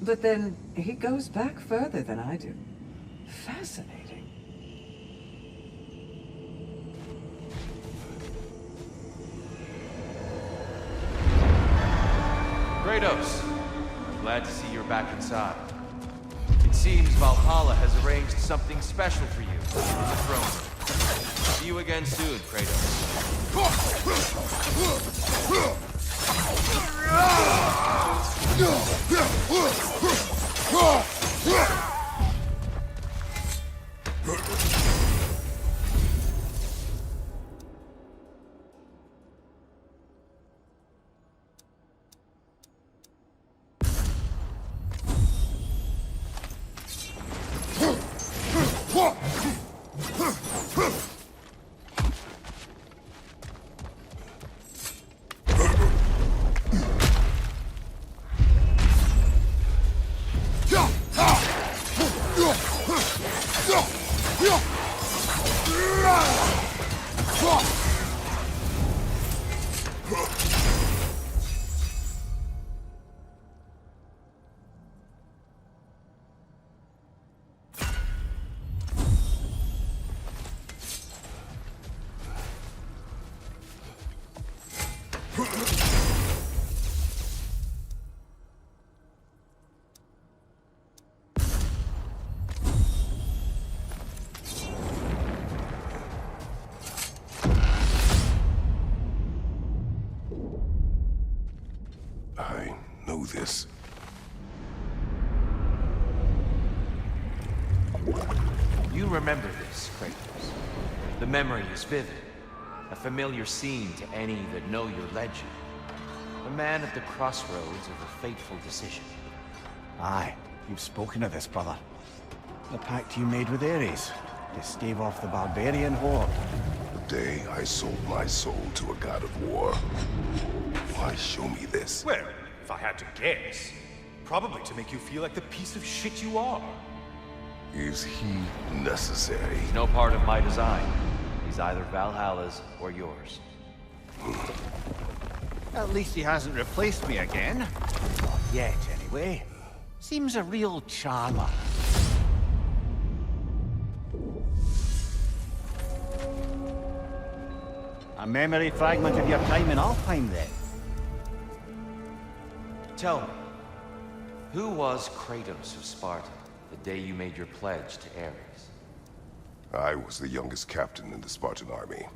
Speaker 4: But then, he goes back further than I do. Fascinating.
Speaker 8: Kratos, glad to see you're back inside. It seems Valhalla has arranged something special for you in the throne room. See you again soon, Kratos.
Speaker 1: I know this.
Speaker 8: You remember this, Kratos. The memory is vivid. A familiar scene to any that know your legend. A man at the crossroads of a fateful decision.
Speaker 2: Aye, you've spoken of this, brother. The pact you made with Ares, to stave off the barbarian horde.
Speaker 1: The day I sold my soul to a god of war. Why show me this?
Speaker 6: Well, if I had to guess, probably to make you feel like the piece of shit you are.
Speaker 1: Is he necessary?
Speaker 8: He's no part of my design. He's either Valhalla's or yours.
Speaker 2: At least he hasn't replaced me again. Not yet, anyway. Seems a real charmer. A memory fragment of your time in Alfheim, then.
Speaker 8: Tell me, who was Kratos of Sparta the day you made your pledge to Ares?
Speaker 1: I was the youngest captain in the Spartan army.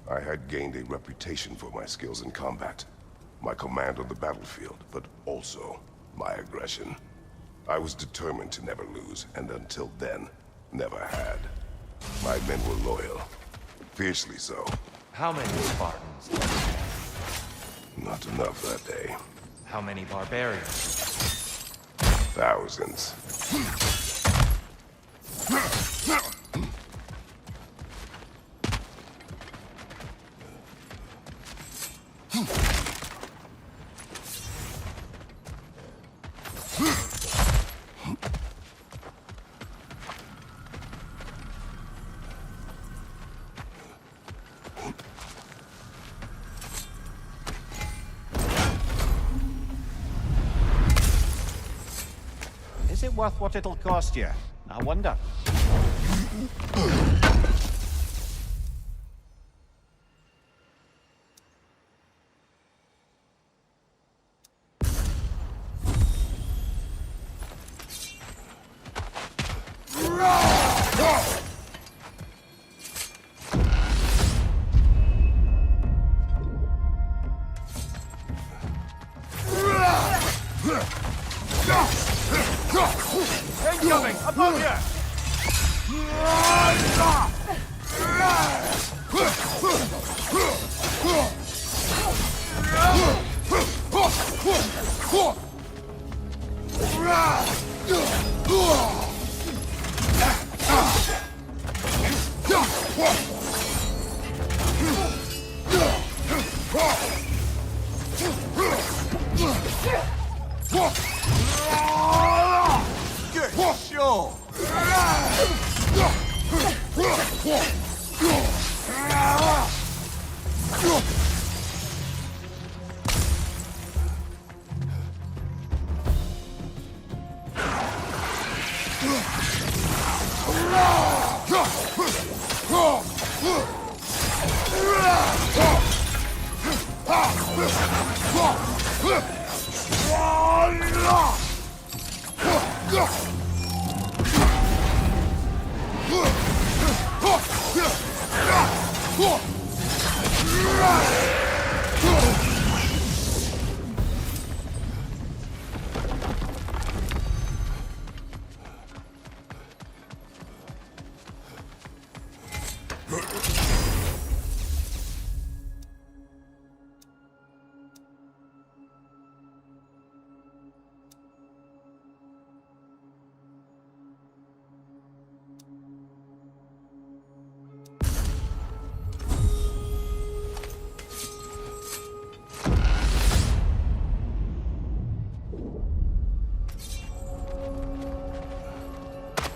Speaker 1: I had gained a reputation for my skills in combat, my command on the battlefield, but also my aggression. I was determined to never lose, and until then, never had. My men were loyal, fiercely so.
Speaker 8: How many Spartans did you have?
Speaker 1: Not enough that day.
Speaker 8: How many barbarians?
Speaker 1: Thousands.
Speaker 2: Is it worth what it'll cost you? I wonder.
Speaker 6: Incoming! Above you!
Speaker 2: Good show!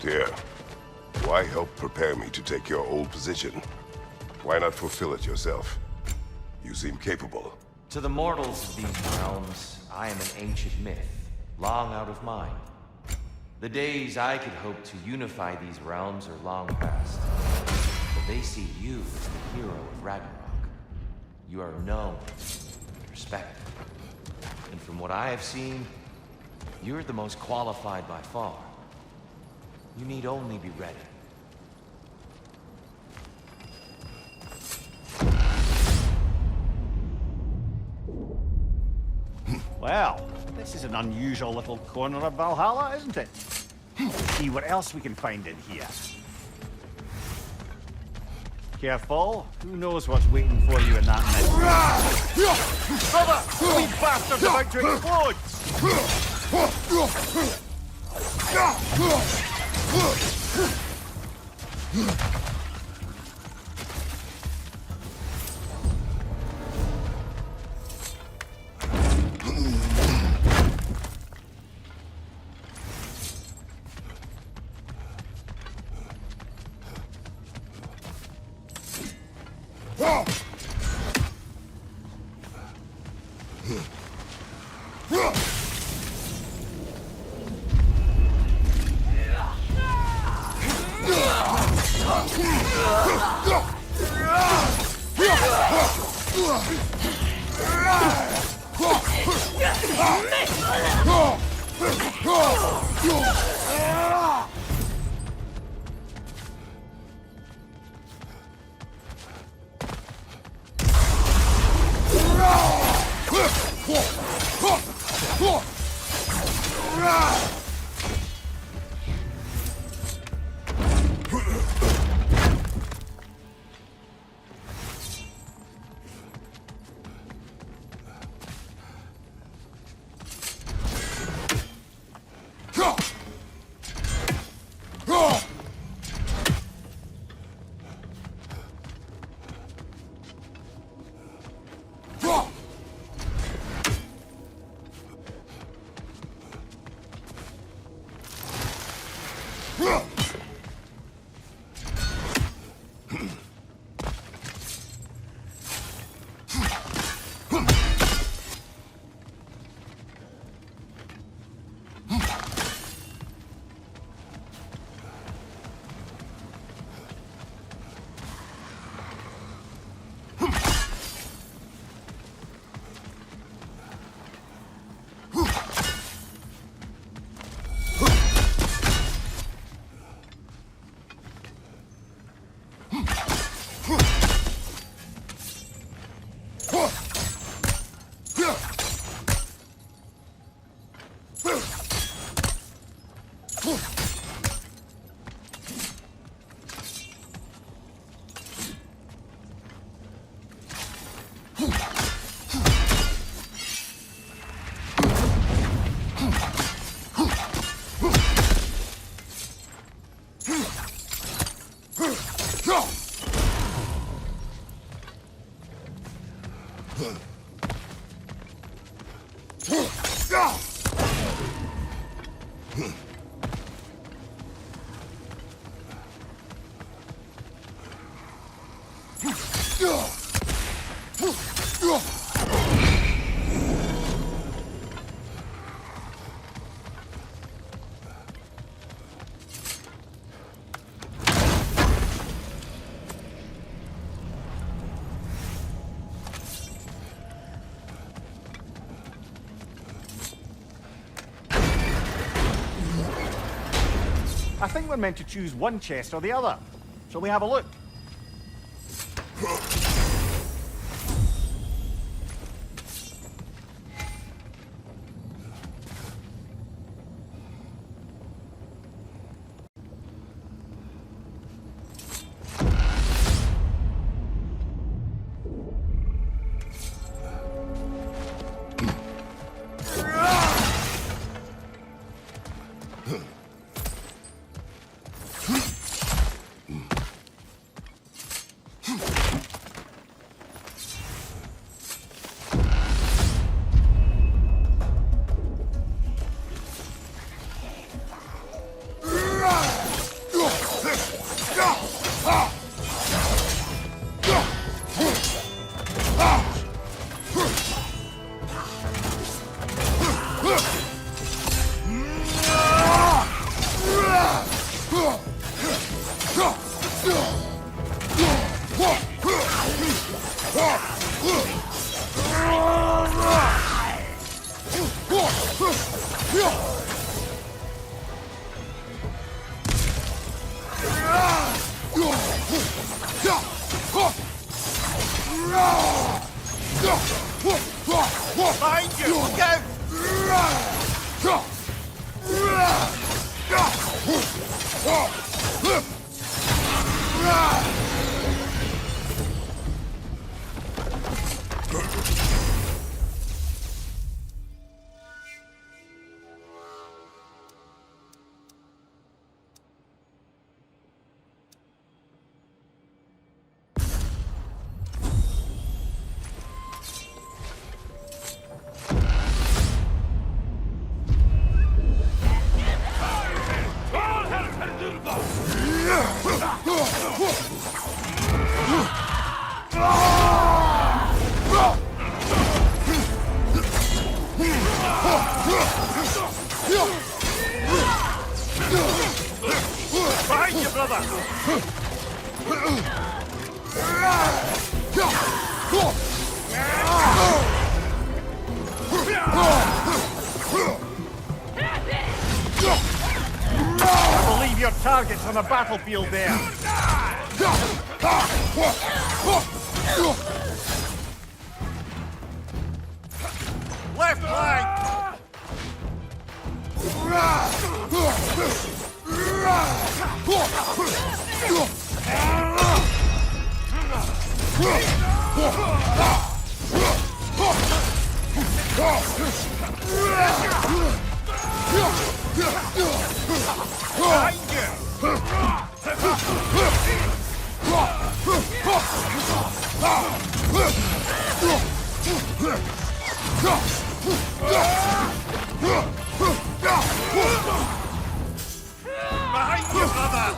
Speaker 1: Dear, why help prepare me to take your old position? Why not fulfill it yourself? You seem capable.
Speaker 8: To the mortals of these realms, I am an ancient myth, long out of mind. The days I could hope to unify these realms are long past. But they see you as the hero of Ragnarok. You are known, respected. And from what I have seen, you're the most qualified by far. You need only be ready.
Speaker 2: Well, this is an unusual little corner of Valhalla, isn't it? Let's see what else we can find in here. Careful. Who knows what's waiting for you in that mess? Brother! These bastards about to explode! I think we're meant to choose one chest or the other. Shall we have a look?
Speaker 9: Behind you! Look out!
Speaker 2: brother! I believe your target's on the battlefield there. Left flank! Behind you, brother!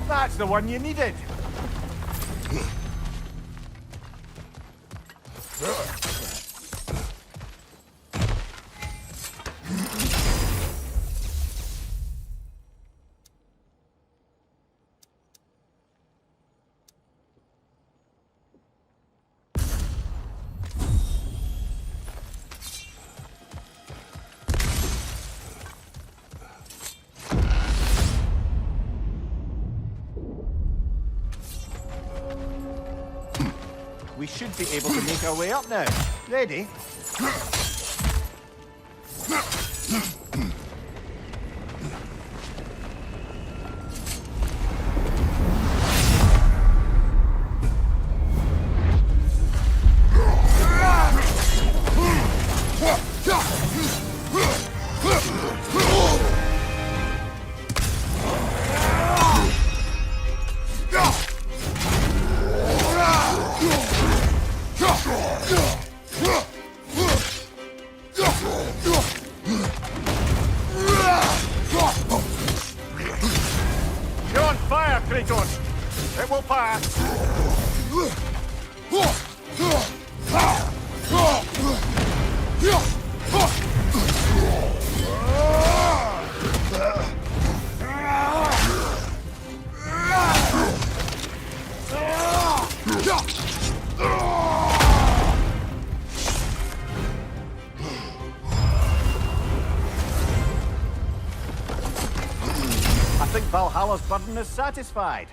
Speaker 2: That's the one you needed. We should be able to make our way up now. Ready? You're on fire, Kratos! It will pass! I think Valhalla's burden is satisfied.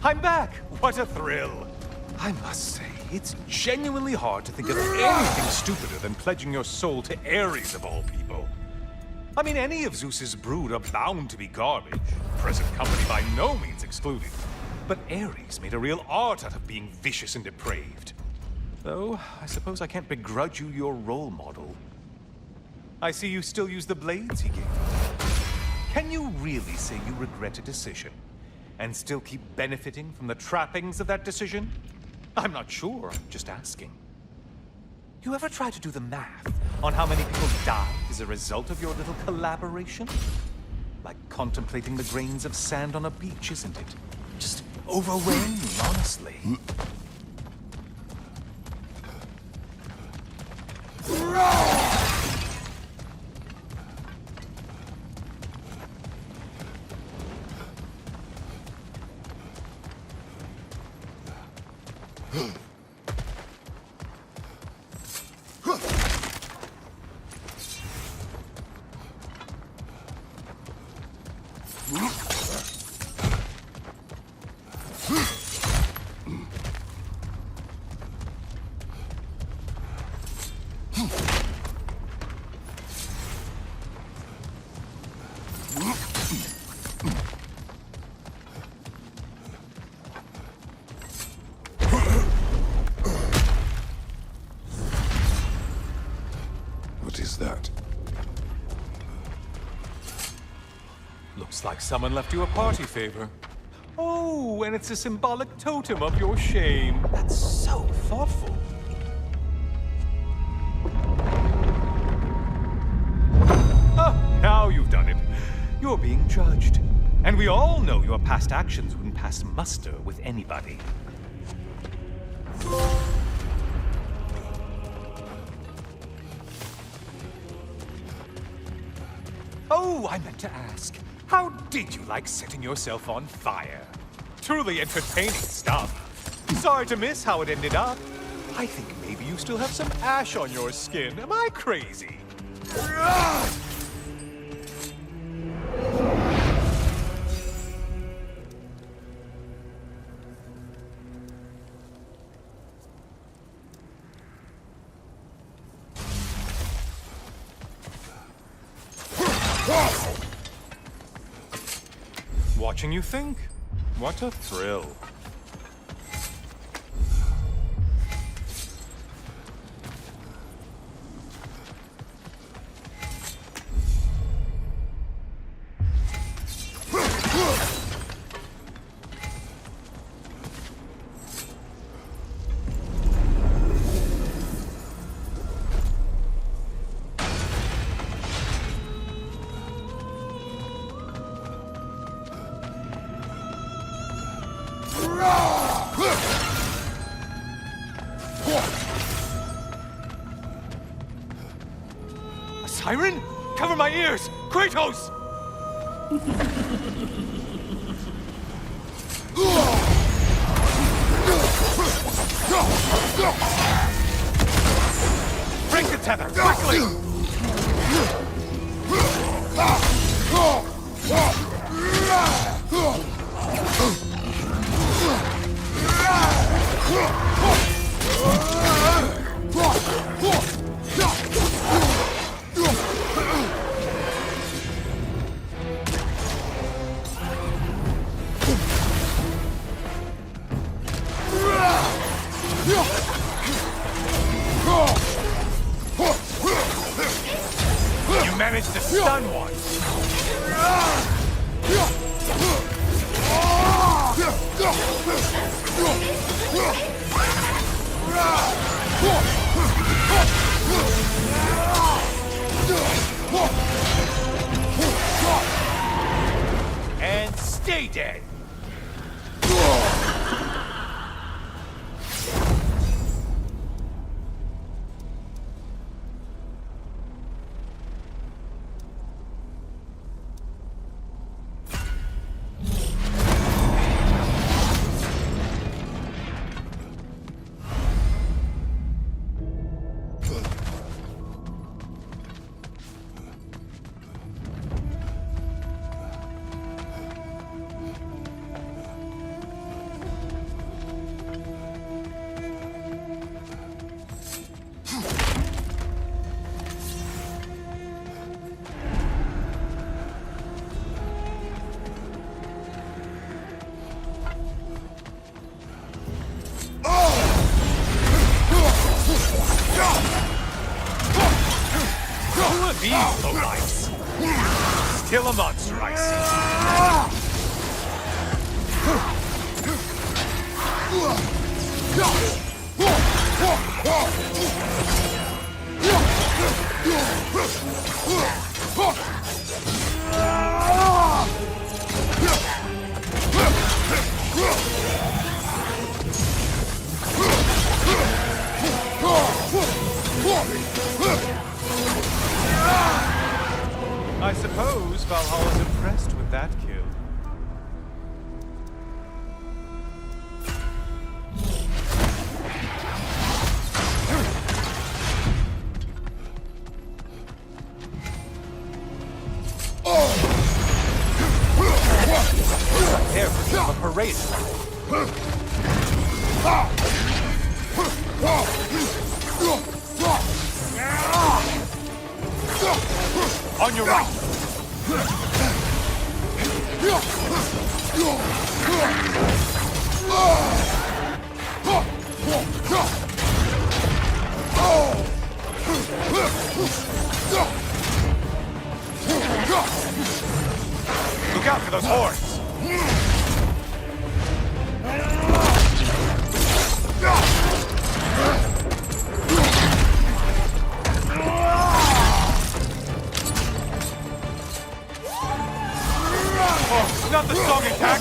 Speaker 6: I'm back! What a thrill! I must say, it's genuinely hard to think of anything stupider than pledging your soul to Ares of all people. I mean, any of Zeus's brood are bound to be garbage, present company by no means excluded. But Ares made a real art out of being vicious and depraved. Though, I suppose I can't begrudge you your role model. I see you still use the blades he gave you. Can you really say you regret a decision? And still keep benefiting from the trappings of that decision? I'm not sure, I'm just asking. You ever try to do the math on how many people died as a result of your little collaboration? Like contemplating the grains of sand on a beach, isn't it? Just overwhelming, honestly. Looks like someone left you a party favor. Oh, and it's a symbolic totem of your shame. That's so thoughtful. Ah, now you've done it. You're being judged. And we all know your past actions wouldn't pass muster with anybody. Oh, I meant to ask. How did you like setting yourself on fire? Truly entertaining stuff. Sorry to miss how it ended up. I think maybe you still have some ash on your skin. Am I crazy? Watching you think? What a thrill. A siren? Cover my ears! Kratos! Break the tether, quickly! You managed to stun one. And stay dead. These lowlifes. Still a monster, I see. I suppose Valhalla's impressed with that kill. Prepare for a parade. On your right. Look out for those horns! Oh, not the song attack!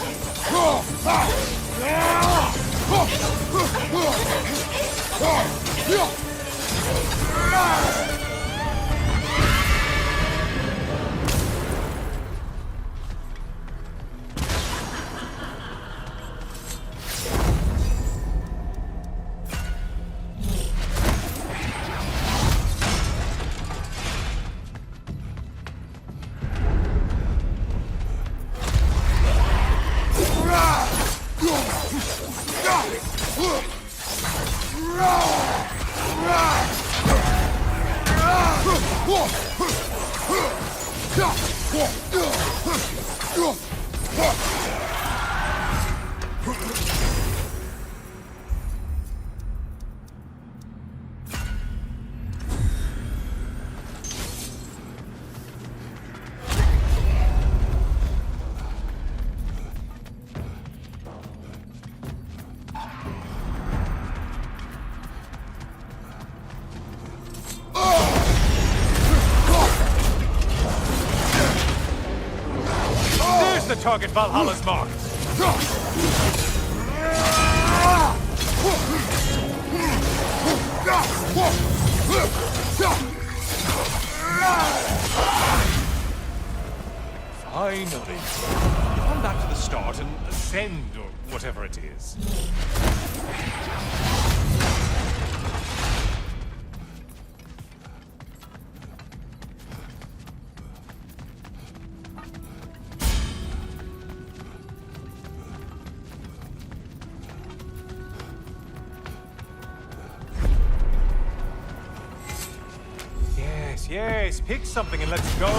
Speaker 6: The target Valhalla's marked. Finally. Come back to the start and ascend, or whatever it is. Yes, pick something and let's go.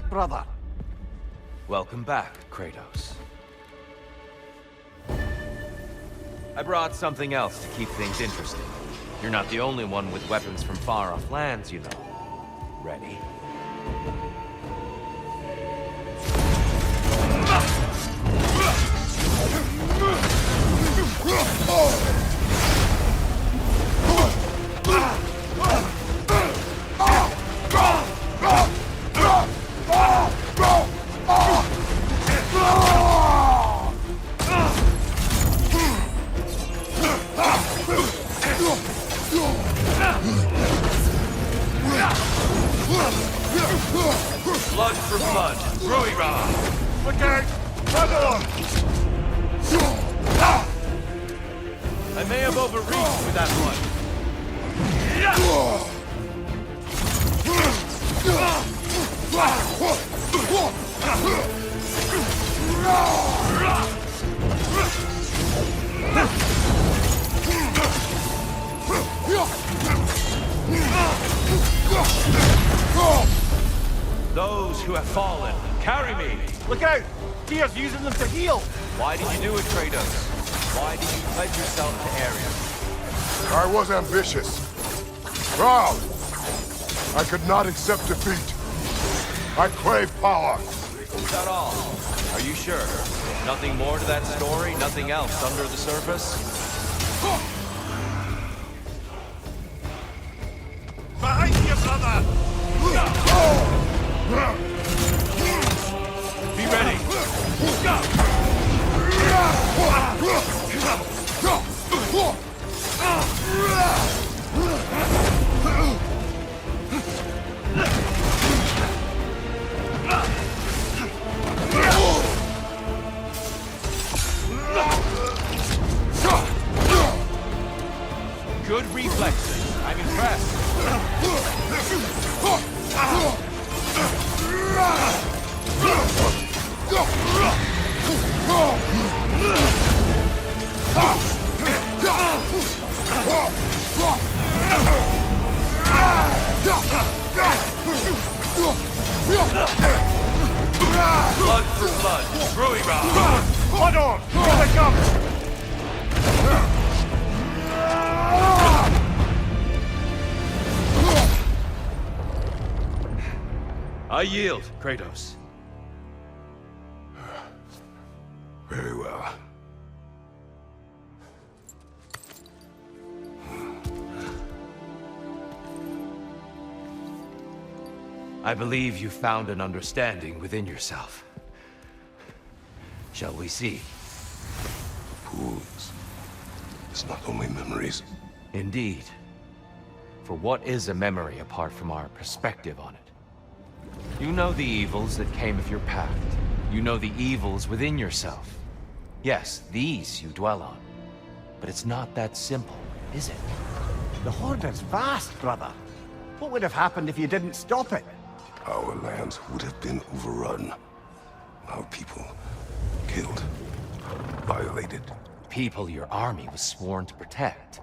Speaker 2: Brother.
Speaker 8: Welcome back, Kratos. I brought something else to keep things interesting. You're not the only one with weapons from far-off lands, you know. Ready? Blood for blood, Ruira!
Speaker 9: Look out! Run
Speaker 8: I may have overreached with that one. Those who have fallen, carry me!
Speaker 2: Look out! Tyr's using them to heal!
Speaker 8: Why did you do it, Kratos? Why did you pledge yourself to Ares?
Speaker 1: I was ambitious. Proud. I could not accept defeat. I crave power.
Speaker 8: Is that all? Are you sure? Nothing more to that story? Nothing else under the surface?
Speaker 9: Behind you, brother!
Speaker 8: Be ready! Good reflexes. I'm impressed. Blood for blood. Brewing round.
Speaker 9: Hold on! Here they come!
Speaker 8: I yield, Kratos.
Speaker 1: Very well.
Speaker 8: I believe you found an understanding within yourself. Shall we see?
Speaker 1: Fools. It's not only memories.
Speaker 8: Indeed. For what is a memory apart from our perspective on it? You know the evils that came of your pact. You know the evils within yourself. Yes, these you dwell on. But it's not that simple, is it?
Speaker 2: The Horde is vast, brother. What would have happened if you didn't stop it?
Speaker 1: Our lands would have been overrun. Our people killed, violated.
Speaker 8: People your army was sworn to protect.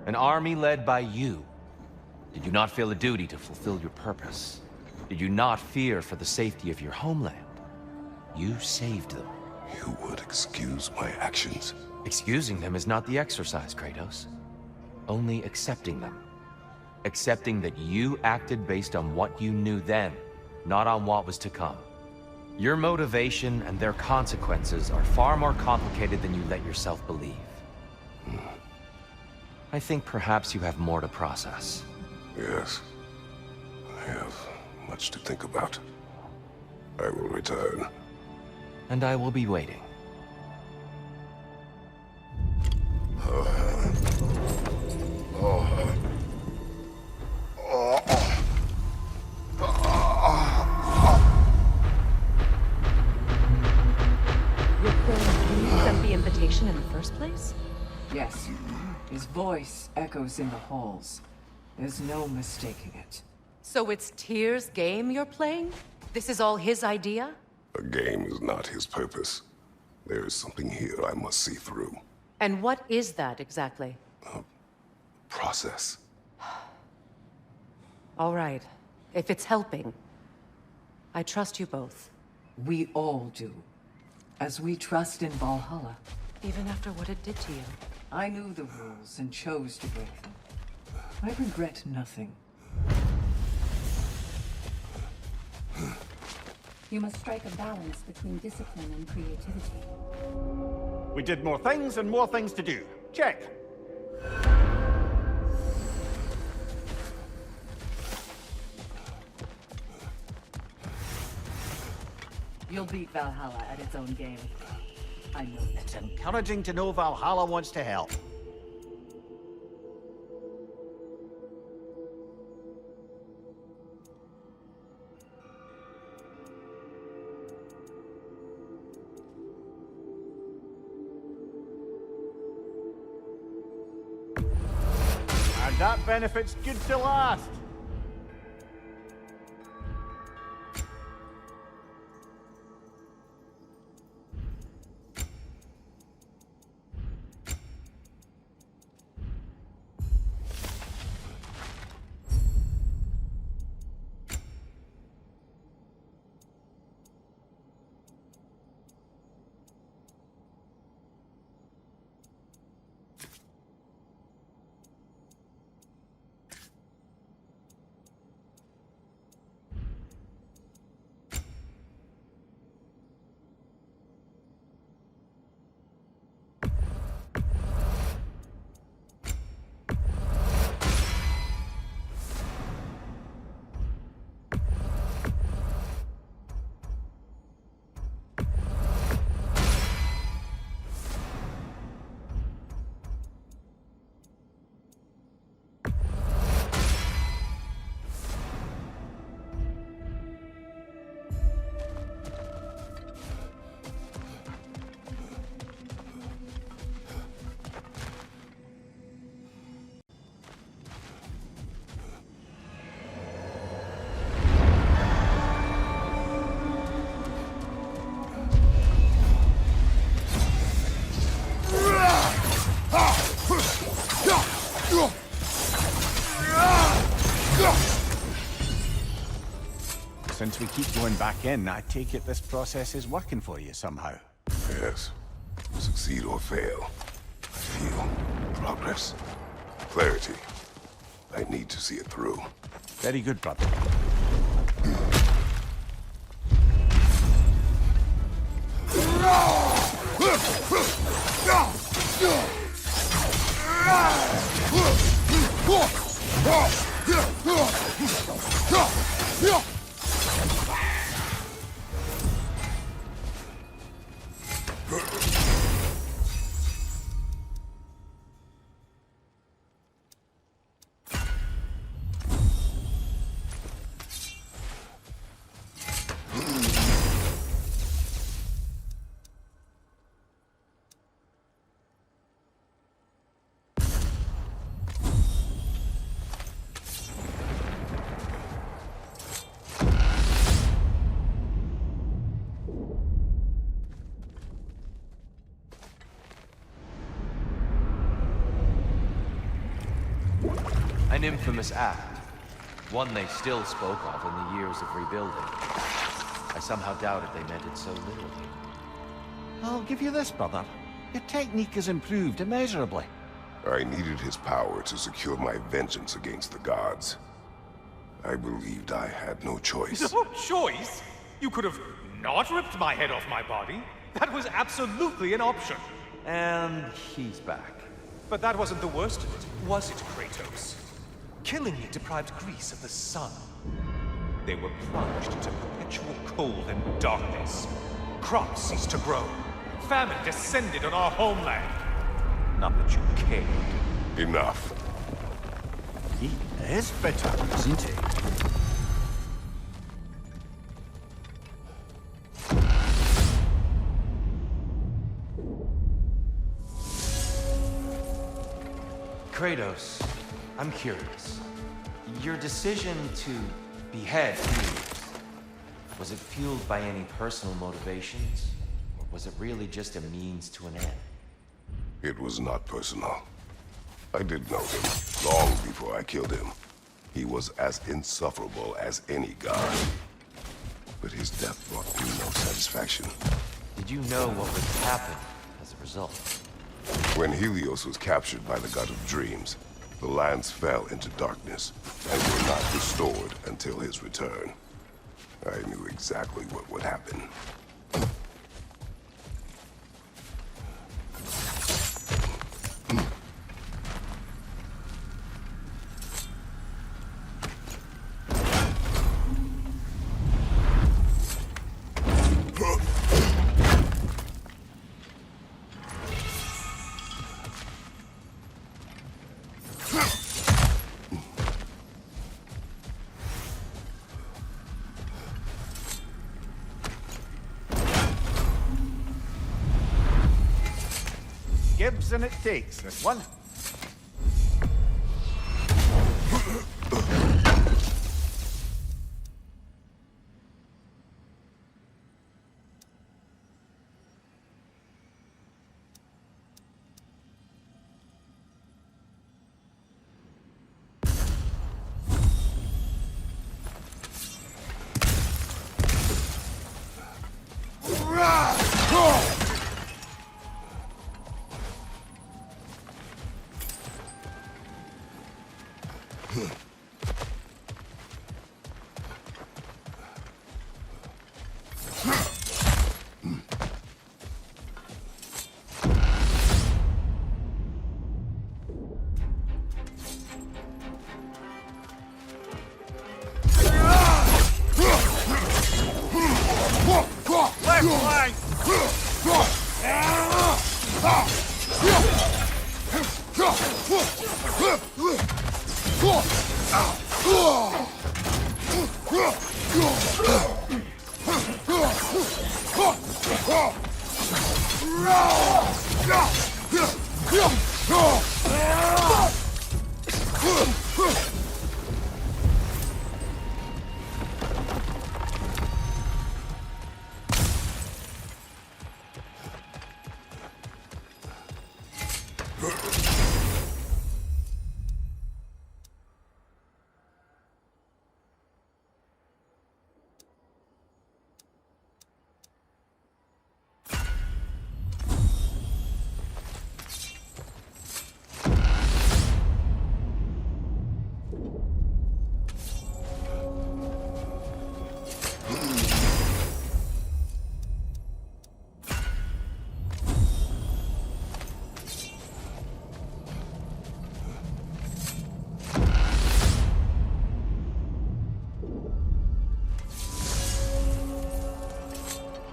Speaker 8: An army led by you. Did you not feel a duty to fulfill your purpose? Did you not fear for the safety of your homeland? You saved them.
Speaker 1: You would excuse my actions.
Speaker 8: Excusing them is not the exercise, Kratos. Only accepting them. Accepting that you acted based on what you knew then, not on what was to come. Your motivation and their consequences are far more complicated than you let yourself believe. I think perhaps you have more to process.
Speaker 1: Yes. I have much to think about. I will return.
Speaker 8: And I will be waiting.
Speaker 3: You sent the invitation in the first place?
Speaker 4: Yes. His voice echoes in the halls. There's no mistaking it.
Speaker 3: So it's Tyr's game you're playing? This is all his idea?
Speaker 1: A game is not his purpose. There is something here I must see through.
Speaker 3: And what is that exactly?
Speaker 1: Process.
Speaker 3: All right. If it's helping, I trust you both.
Speaker 4: We all do. As we trust in Valhalla.
Speaker 3: Even after what it did to you.
Speaker 4: I knew the rules and chose to break them. I regret nothing.
Speaker 10: You must strike a balance between discipline and creativity.
Speaker 2: We did more things and more things to do. Check.
Speaker 5: You'll beat Valhalla at its own game. I know that.
Speaker 2: It's encouraging to know Valhalla wants to help. And that benefit's good to last. Since we keep going back in, I take it this process is working for you somehow.
Speaker 1: Yes. Succeed or fail. I feel progress. Clarity. I need to see it through.
Speaker 2: Very good, brother.
Speaker 8: An infamous act. One they still spoke of in the years of rebuilding. I somehow doubted they meant it so literally.
Speaker 2: I'll give you this, brother. Your technique has improved immeasurably.
Speaker 1: I needed his power to secure my vengeance against the gods. I believed I had no choice.
Speaker 6: No choice? You could have not ripped my head off my body. That was absolutely an option.
Speaker 8: And he's back.
Speaker 6: But that wasn't the worst of it, was it, Kratos? Killing deprived Greece of the sun. They were plunged into perpetual cold and darkness. Crops ceased to grow. Famine descended on our homeland. Not that you cared.
Speaker 1: Enough.
Speaker 2: He is bitter, isn't he?
Speaker 8: Kratos, I'm curious. Your decision to behead heroes, was it fueled by any personal motivations? Or was it really just a means to an end?
Speaker 1: It was not personal. I did know him long before I killed him. He was as insufferable as any god. But his death brought me no satisfaction.
Speaker 8: Did you know what would happen as a result?
Speaker 1: When Helios was captured by the god of dreams, the lands fell into darkness and were not restored until his return. I knew exactly what would happen.
Speaker 2: Gives and it takes, this one.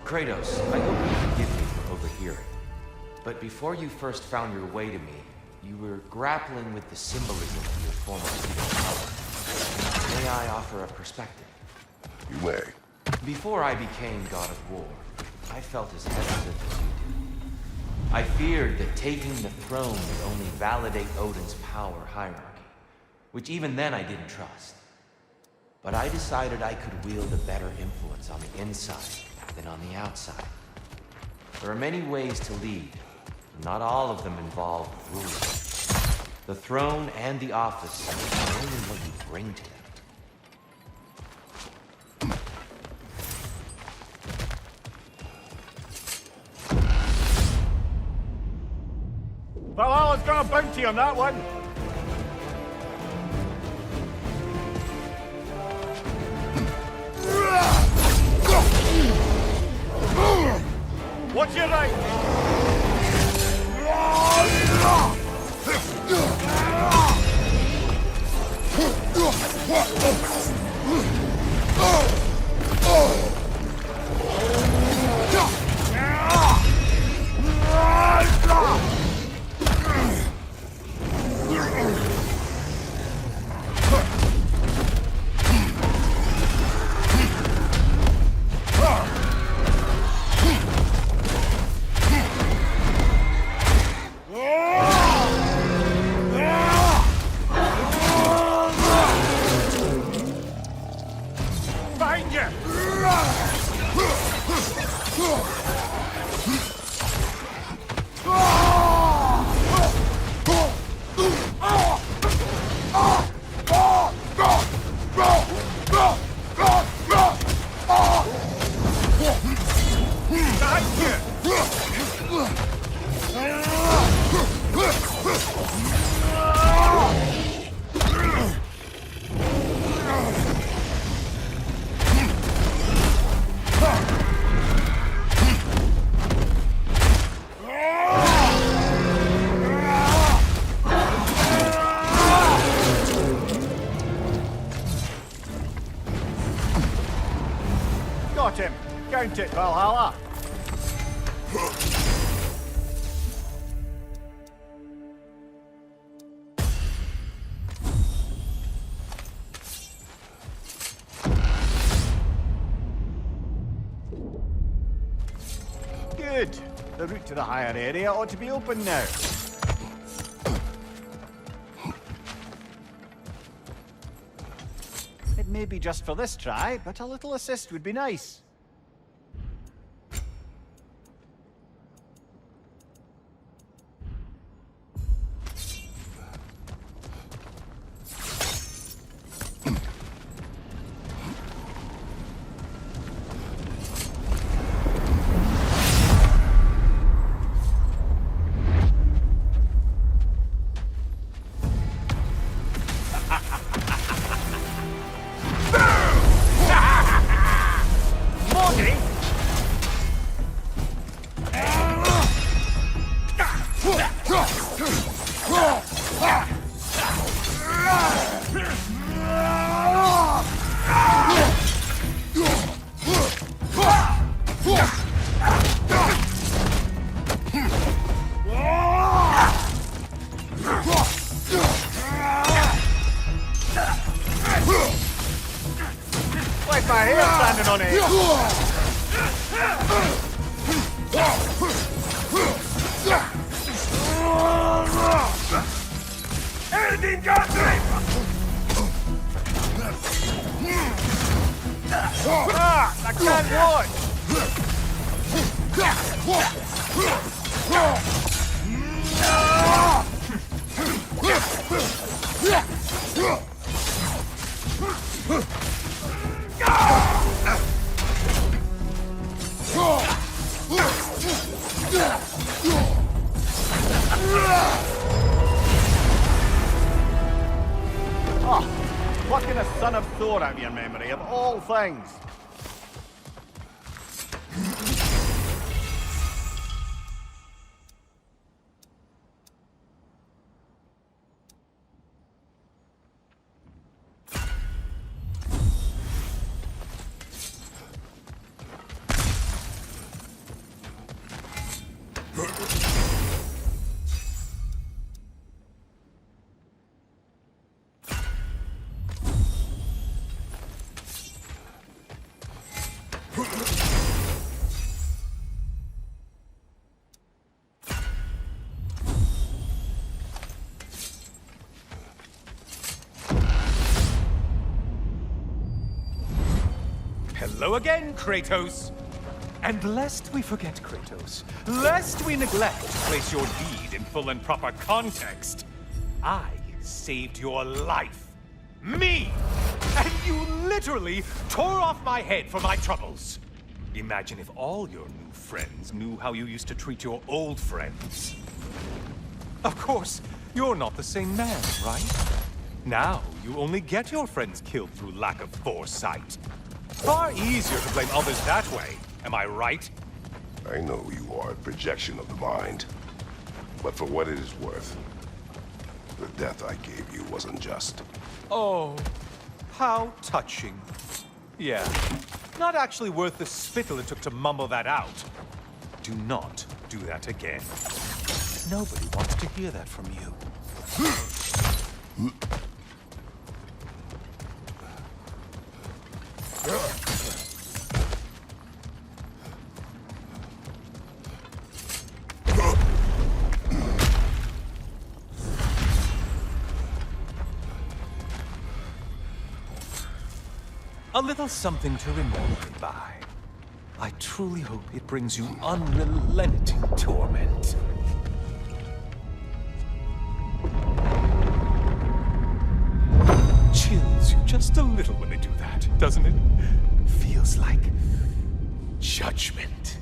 Speaker 8: Kratos, I hope you forgive me for overhearing. But before you first found your way to me, you were grappling with the symbolism of your former seat of power. May I offer a perspective?
Speaker 1: You may.
Speaker 8: Before I became God of War, I felt as hesitant as you do. I feared that taking the throne would only validate Odin's power hierarchy, which even then I didn't trust. But I decided I could wield a better influence on the inside than on the outside. There are many ways to lead, and not all of them involve rules. The throne and the office are only what you bring to them.
Speaker 2: Valhalla's got a bounty on that one. What's your right? Behind you! Got him. Count it, Valhalla. Good. The route to the higher area ought to be open now. It may be just for this try, but a little assist would be nice. Like my hair standing on it.
Speaker 9: Anything got
Speaker 2: I can't watch. Oh, plucking a son of Thor out of your memory, of all things.
Speaker 6: Hello again, Kratos. And lest we forget, Kratos, lest we neglect to place your deed in full and proper context, I saved your life. Me! And you literally tore off my head for my troubles. Imagine if all your new friends knew how you used to treat your old friends. Of course, you're not the same man, right? Now, you only get your friends killed through lack of foresight. Far easier to blame others that way, am I right?
Speaker 1: I know you are a projection of the mind. But for what it is worth, the death I gave you wasn't just.
Speaker 6: Oh, how touching. Yeah, not actually worth the spittle it took to mumble that out. Do not do that again. Nobody wants to hear that from you. A little something to remember me by. I truly hope it brings you unrelenting torment. Chills you just a little when they do that, doesn't it? Feels like judgment.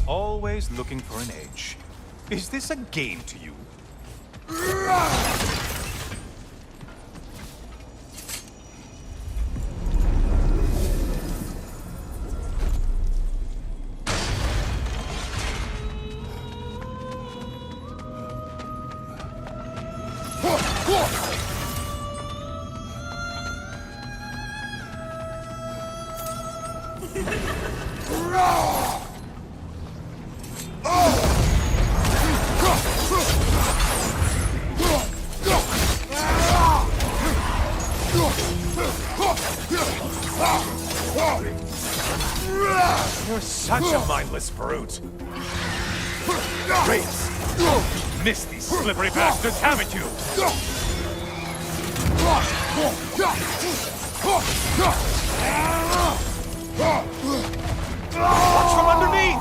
Speaker 6: Always looking for an edge. Is this a game to you? You're such a mindless brute. Great. Missed these slippery bastards, haven't you? Watch from underneath!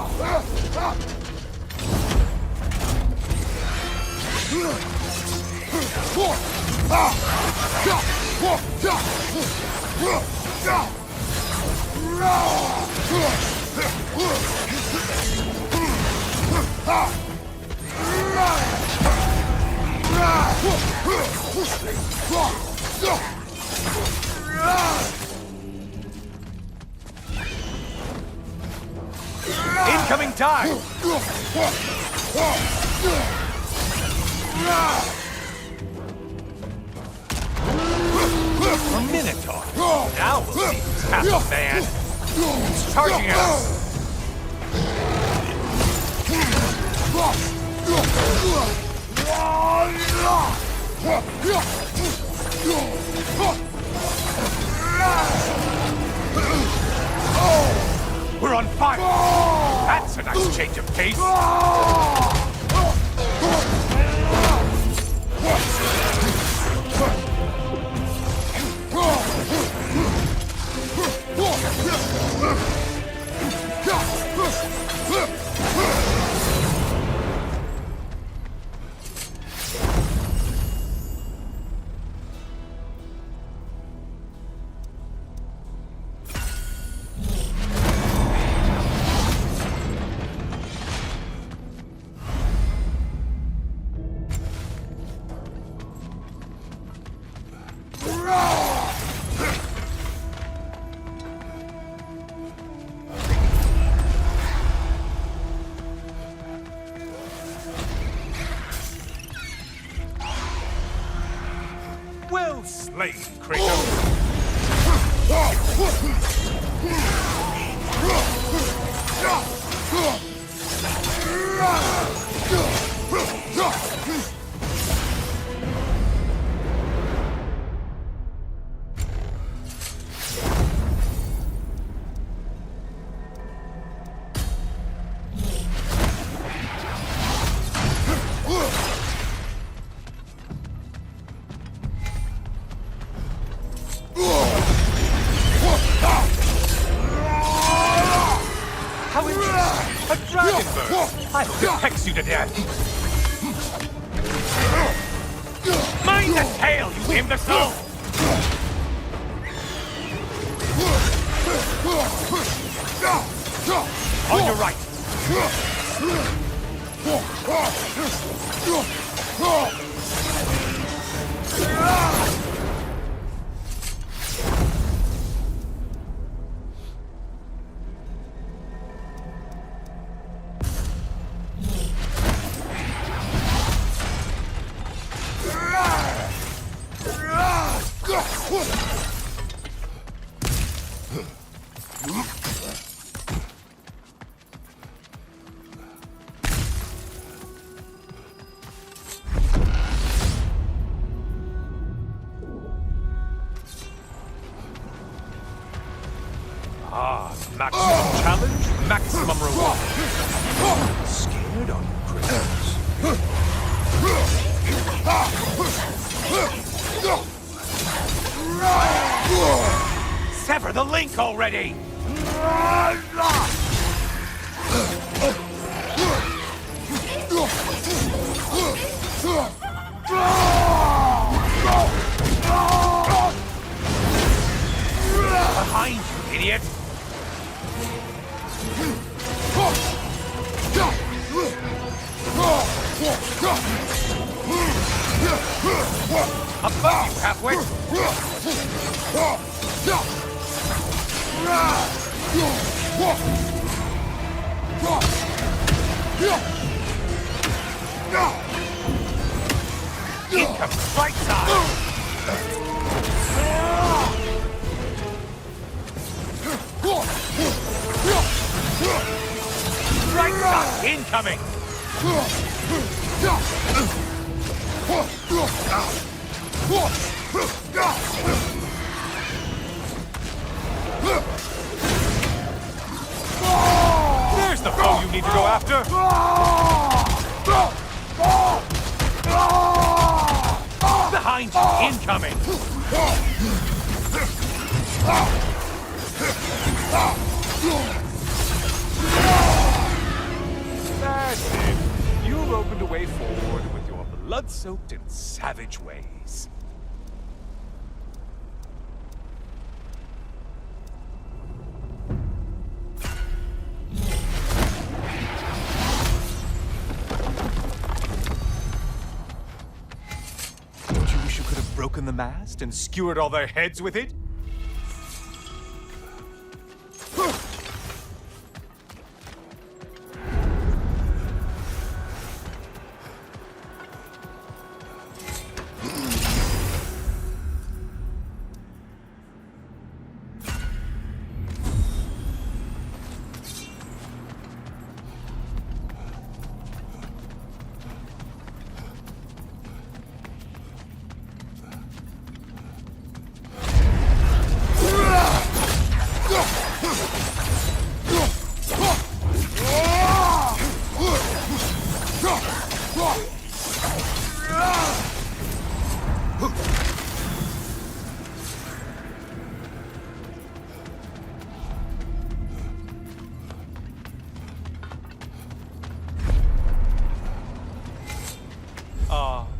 Speaker 6: Incoming dive! A Minotaur! Now we'll see who's half a man! He's charging at us! We're on fire! That's a nice change of pace! Well slain, Kratos! How interesting! A dragon bird! I hope it pecks you to death! Mind the tail, you imbecile! On your right! Maximum challenge, maximum reward. Scared of critters? Sever the link already! Behind you, idiot! Above you, halfwit! Incoming right side! Right side incoming! There's the foe you need to go after! Behind you, incoming! That's it. You've opened a way forward with your blood-soaked and savage ways. Don't you wish you could have broken the mast and skewered all their heads with it?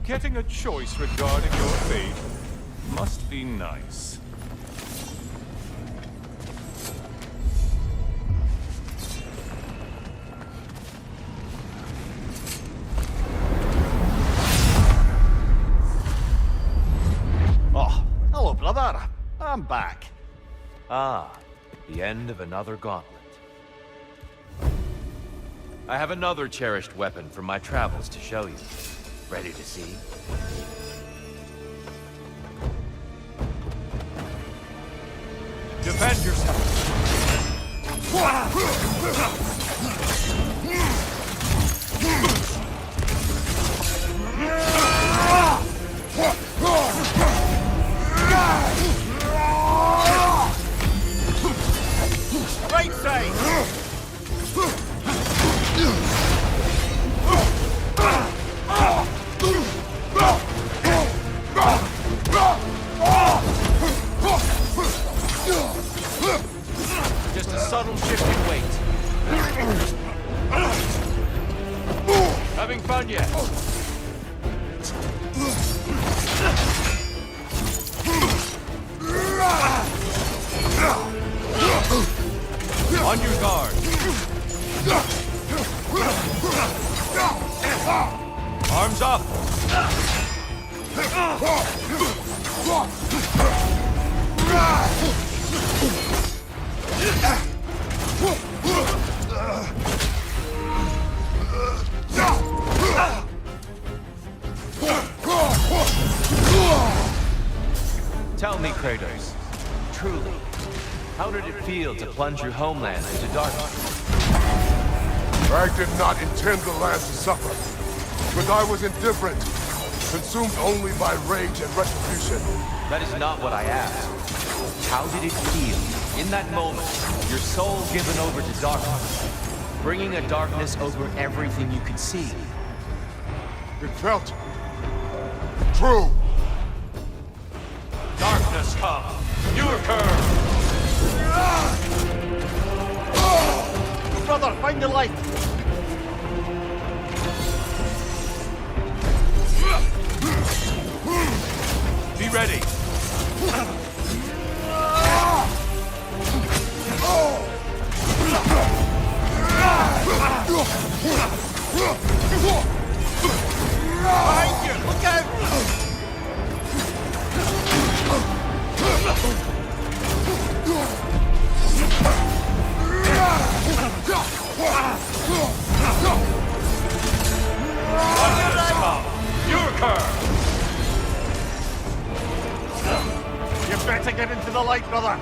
Speaker 6: Getting a choice regarding your fate must be nice.
Speaker 2: Oh, hello, brother. I'm back.
Speaker 8: Ah, the end of another gauntlet. I have another cherished weapon from my travels to show you. Ready to see? Defend yourself.
Speaker 2: Right side!
Speaker 8: Just a subtle shift in weight. Having fun yet? On your guard. Arms up. Tell me, Kratos, truly, how did it feel to plunge your homeland into darkness?
Speaker 1: I did not intend the land to suffer, but I was indifferent, consumed only by rage and retribution.
Speaker 8: That is not what I asked. How did it feel, in that moment, your soul given over to darkness, bringing a darkness over everything you could see?
Speaker 1: It felt true.
Speaker 8: Darkness come, you occur!
Speaker 2: Brother, find the light!
Speaker 8: Be ready!
Speaker 2: Behind you! Look out!
Speaker 8: Darkness come, you occur!
Speaker 2: You better get into the light, brother!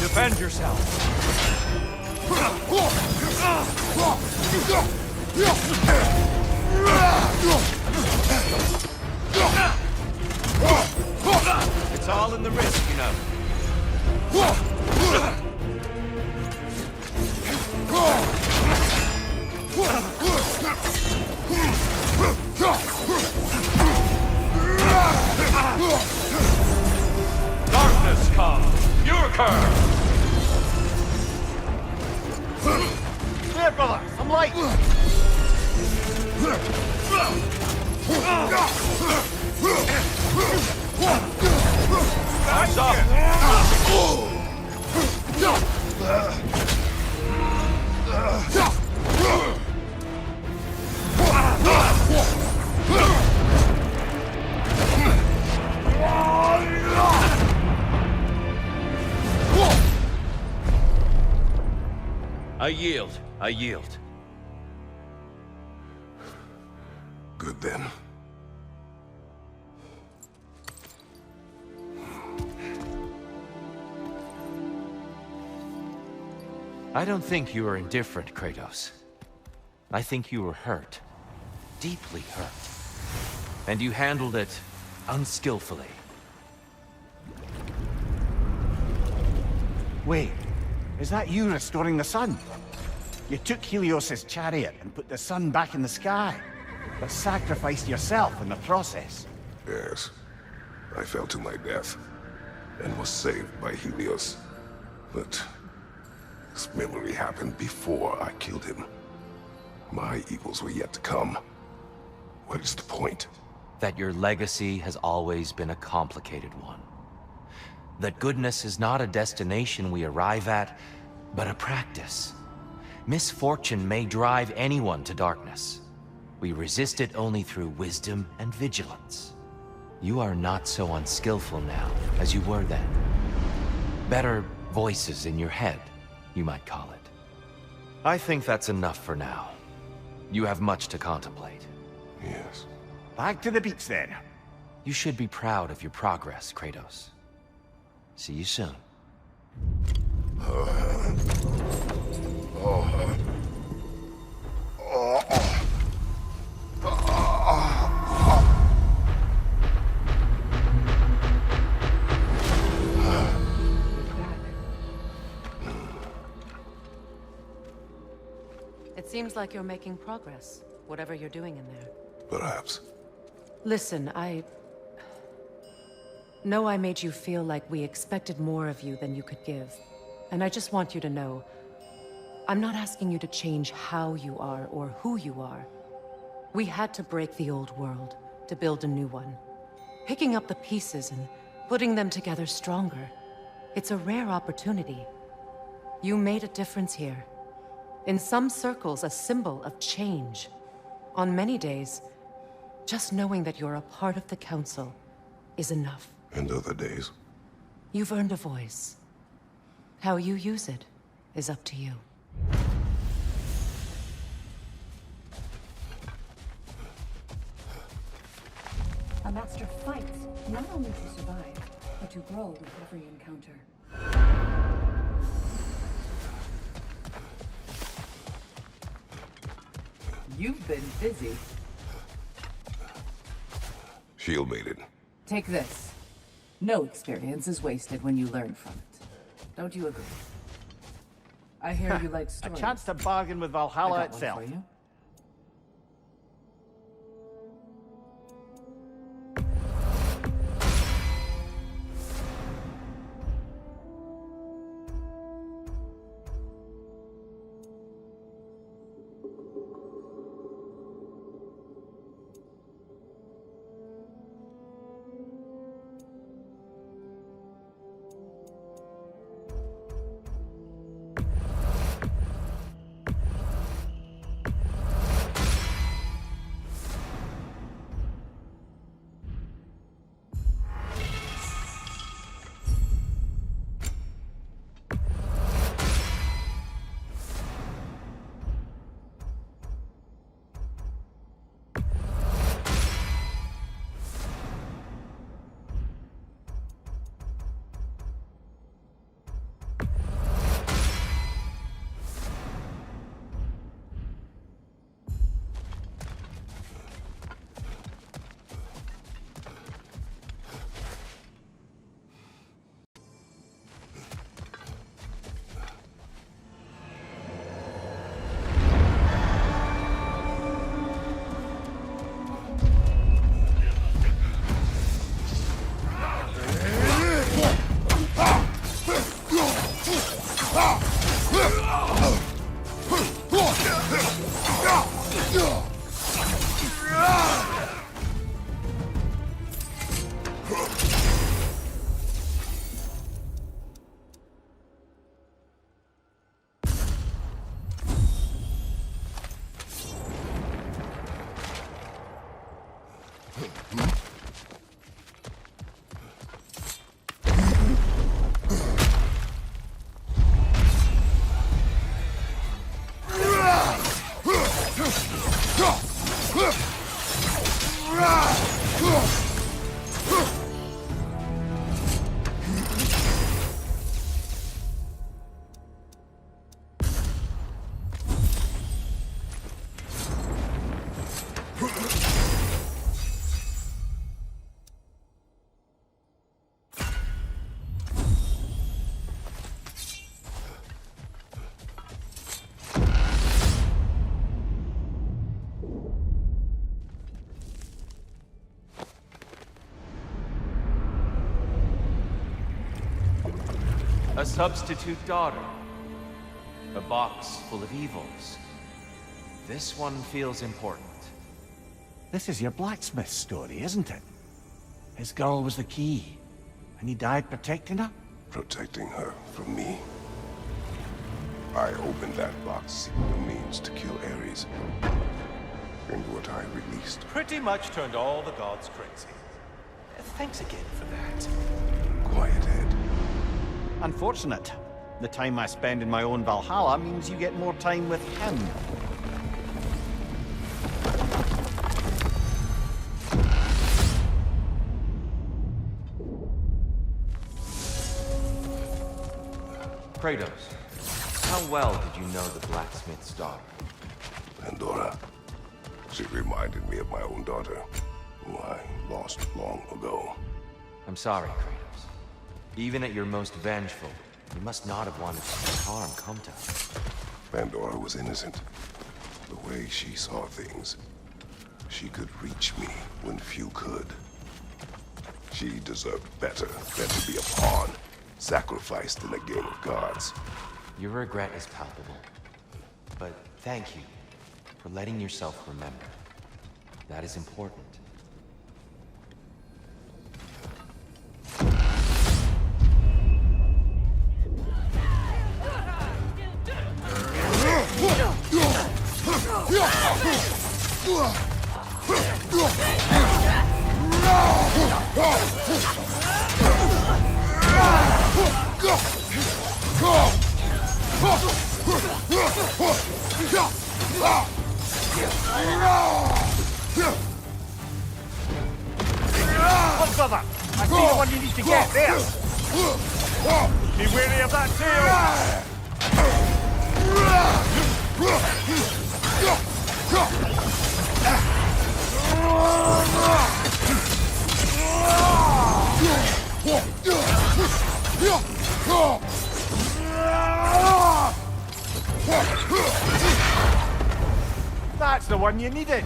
Speaker 8: Defend yourself! It's all in the wrist, you know. Darkness come, you occur!
Speaker 2: There, brother! Some light!
Speaker 8: Hands up! I yield. I yield.
Speaker 1: Good then.
Speaker 8: I don't think you are indifferent, Kratos. I think you were hurt. Deeply hurt. And you handled it unskillfully.
Speaker 2: Wait, is that you restoring the sun? You took Helios's chariot and put the sun back in the sky, but sacrificed yourself in the process.
Speaker 1: Yes. I fell to my death, and was saved by Helios. But this memory happened before I killed him. My evils were yet to come. What is the point?
Speaker 8: That your legacy has always been a complicated one. That goodness is not a destination we arrive at, but a practice. Misfortune may drive anyone to darkness. We resist it only through wisdom and vigilance. You are not so unskillful now as you were then. Better voices in your head, you might call it.
Speaker 7: I think that's enough for now. You have much to contemplate.
Speaker 1: Yes.
Speaker 2: Back to the beach then.
Speaker 7: You should be proud of your progress, Kratos. See you soon.
Speaker 3: It seems like you're making progress, whatever you're doing in there.
Speaker 1: Perhaps.
Speaker 3: Listen, I know I made you feel like we expected more of you than you could give. And I just want you to know, I'm not asking you to change how you are or who you are. We had to break the old world to build a new one. Picking up the pieces and putting them together stronger. It's a rare opportunity. You made a difference here. In some circles, a symbol of change. On many days, just knowing that you're a part of the Council is enough.
Speaker 1: And other days?
Speaker 3: You've earned a voice. How you use it is up to you.
Speaker 10: A master fights not only to survive, but to grow with every encounter.
Speaker 4: You've been busy.
Speaker 1: Shield made it.
Speaker 5: Take this. No experience is wasted when you learn from it. Don't you agree? I hear you like
Speaker 2: A
Speaker 5: stories.
Speaker 2: chance to bargain with
Speaker 5: I
Speaker 2: Valhalla
Speaker 5: got one
Speaker 2: itself.
Speaker 5: for you.
Speaker 8: A substitute daughter. A box full of evils. This one feels important.
Speaker 2: This is your blacksmith story, isn't it? His girl was the key, and he died protecting her?
Speaker 1: Protecting her from me. I opened that box seeking a means to kill Ares. And what I released.
Speaker 6: Pretty much turned all the gods crazy. Thanks again for that.
Speaker 1: Quiet head.
Speaker 2: Unfortunate. The time I spend in my own Valhalla means you get more time with him.
Speaker 8: Kratos, how well did you know the blacksmith's daughter?
Speaker 1: Pandora. She reminded me of my own daughter, who I lost long ago.
Speaker 8: I'm sorry, Kratos. Even at your most vengeful, you must not have wanted to see harm come to her.
Speaker 1: Pandora was innocent. The way she saw things, she could reach me when few could. She deserved better than to be a pawn, sacrificed in a game of gods.
Speaker 8: Your regret is palpable. But thank you for letting yourself remember. That is important.
Speaker 2: Look, brother! I see the one you need to get there! Be wary of that tail! That's the one you needed!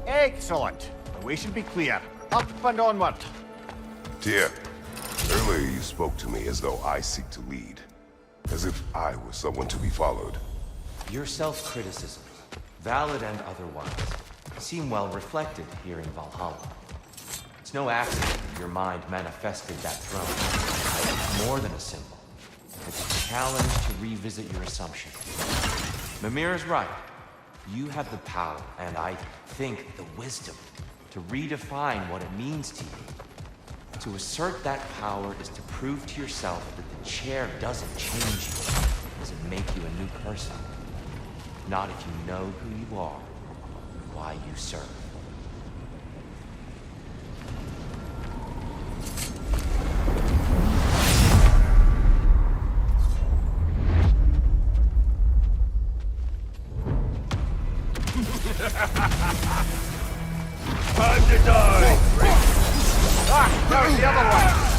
Speaker 2: Excellent. The way should be clear. Up and onward.
Speaker 1: Tyr, earlier you spoke to me as though I seek to lead. As if I were someone to be followed.
Speaker 8: Your self-criticisms, valid and otherwise, seem well reflected here in Valhalla. It's no accident your mind manifested that throne. It's more than a symbol. It's a challenge to revisit your assumptions. Mimir is right. You have the power, and I think the wisdom, to redefine what it means to you. To assert that power is to prove to yourself that the chair doesn't change you, doesn't make you a new person. Not if you know who you are, why you serve.
Speaker 9: Time to die!
Speaker 2: Ah, that was the other one!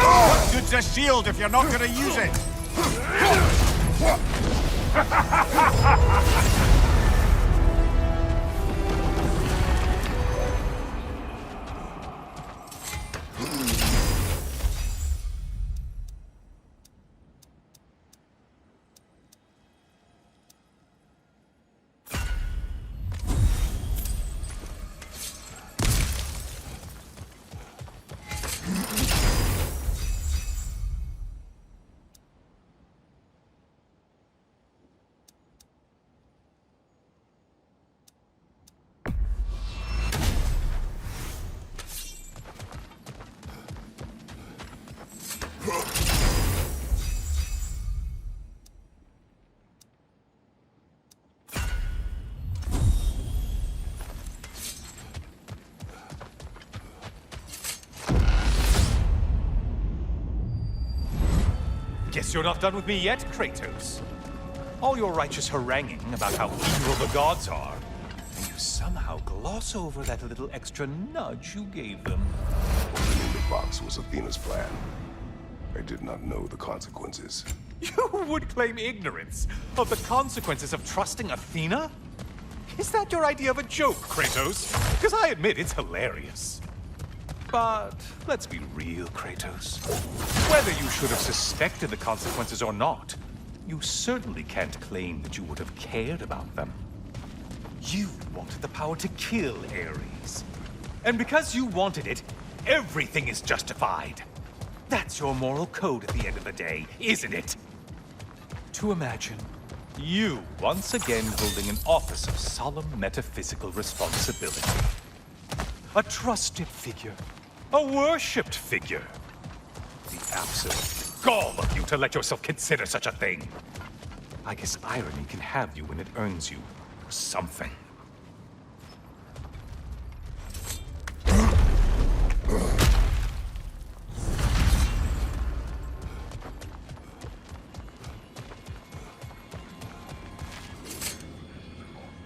Speaker 2: What good's a shield if you're not going to use it?
Speaker 6: Guess you're not done with me yet, Kratos. All your righteous haranguing about how evil the gods are, and you somehow gloss over that little extra nudge you gave them.
Speaker 1: Opening the box was Athena's plan. I did not know the consequences.
Speaker 6: You would claim ignorance of the consequences of trusting Athena? Is that your idea of a joke, Kratos? Because I admit it's hilarious. But let's be real, Kratos. Whether you should have suspected the consequences or not, you certainly can't claim that you would have cared about them. You wanted the power to kill Ares. And because you wanted it, everything is justified. That's your moral code at the end of the day, isn't it? To imagine you once again holding an office of solemn metaphysical responsibility. A trusted figure. A worshipped figure. The absolute gall of you to let yourself consider such a thing. I guess irony can have you when it earns you something.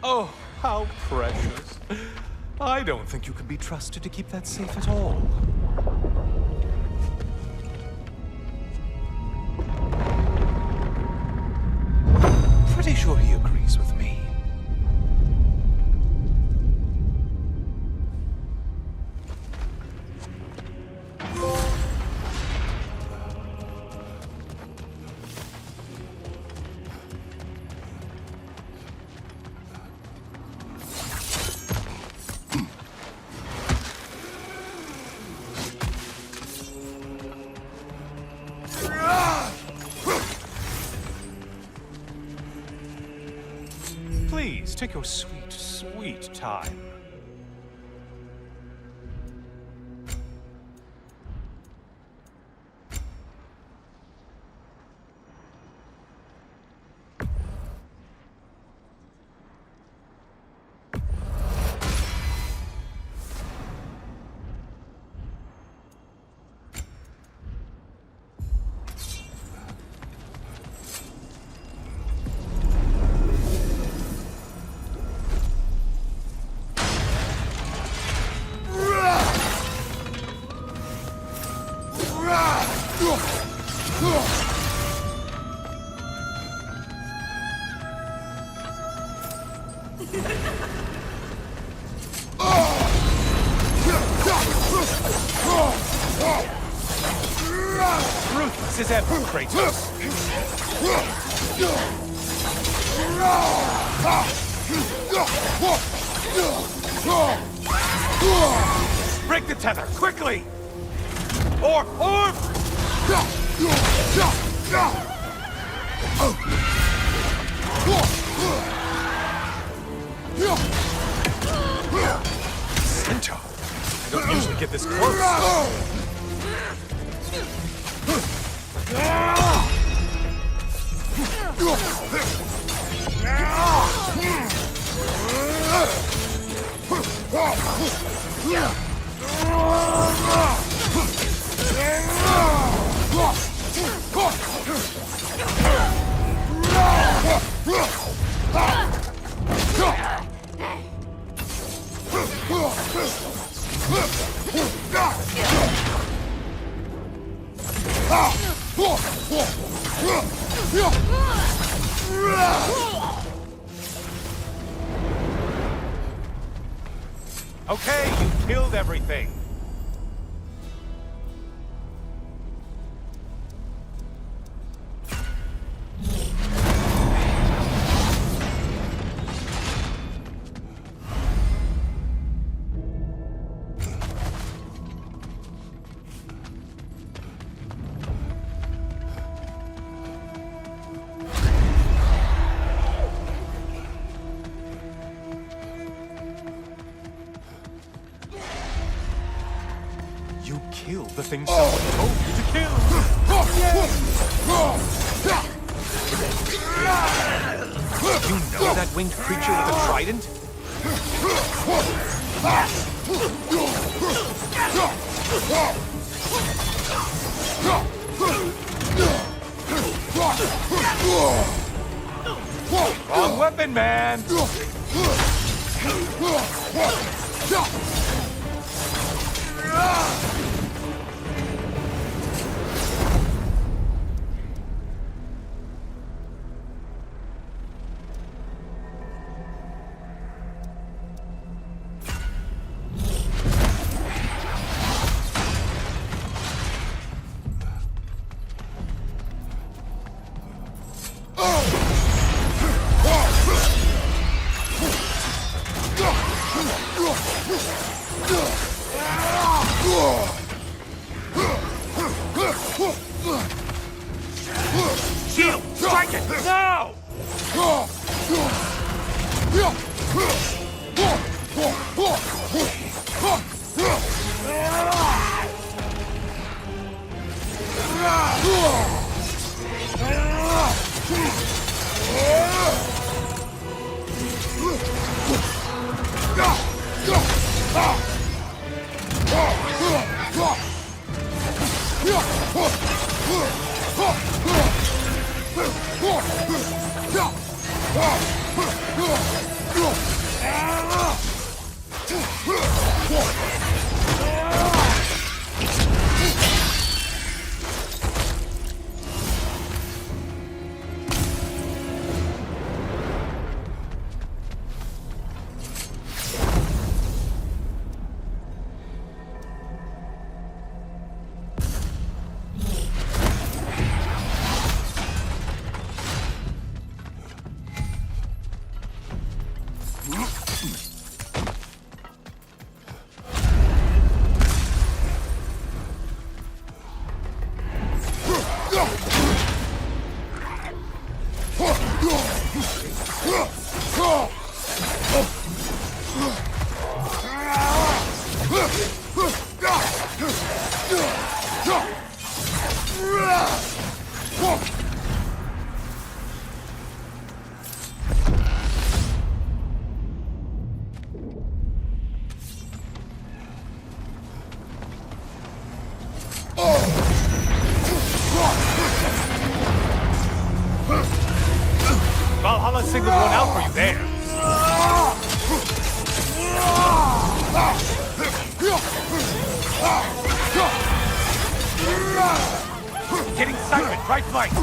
Speaker 6: Oh, how precious. I don't think you can be trusted to keep that safe at all. Pretty sure he agrees with me. Please, take your sweet, sweet time. Ruthless as ever, Kratos. Break the tether, quickly! Or! Centaur! I don't usually get this close. Okay, you killed everything. You killed the thing someone told you to kill! You know that winged creature with a trident? Wrong weapon, man!
Speaker 8: Shield! Strike it! Now!
Speaker 6: Valhalla singled one out for you there. Getting sighted, right flank.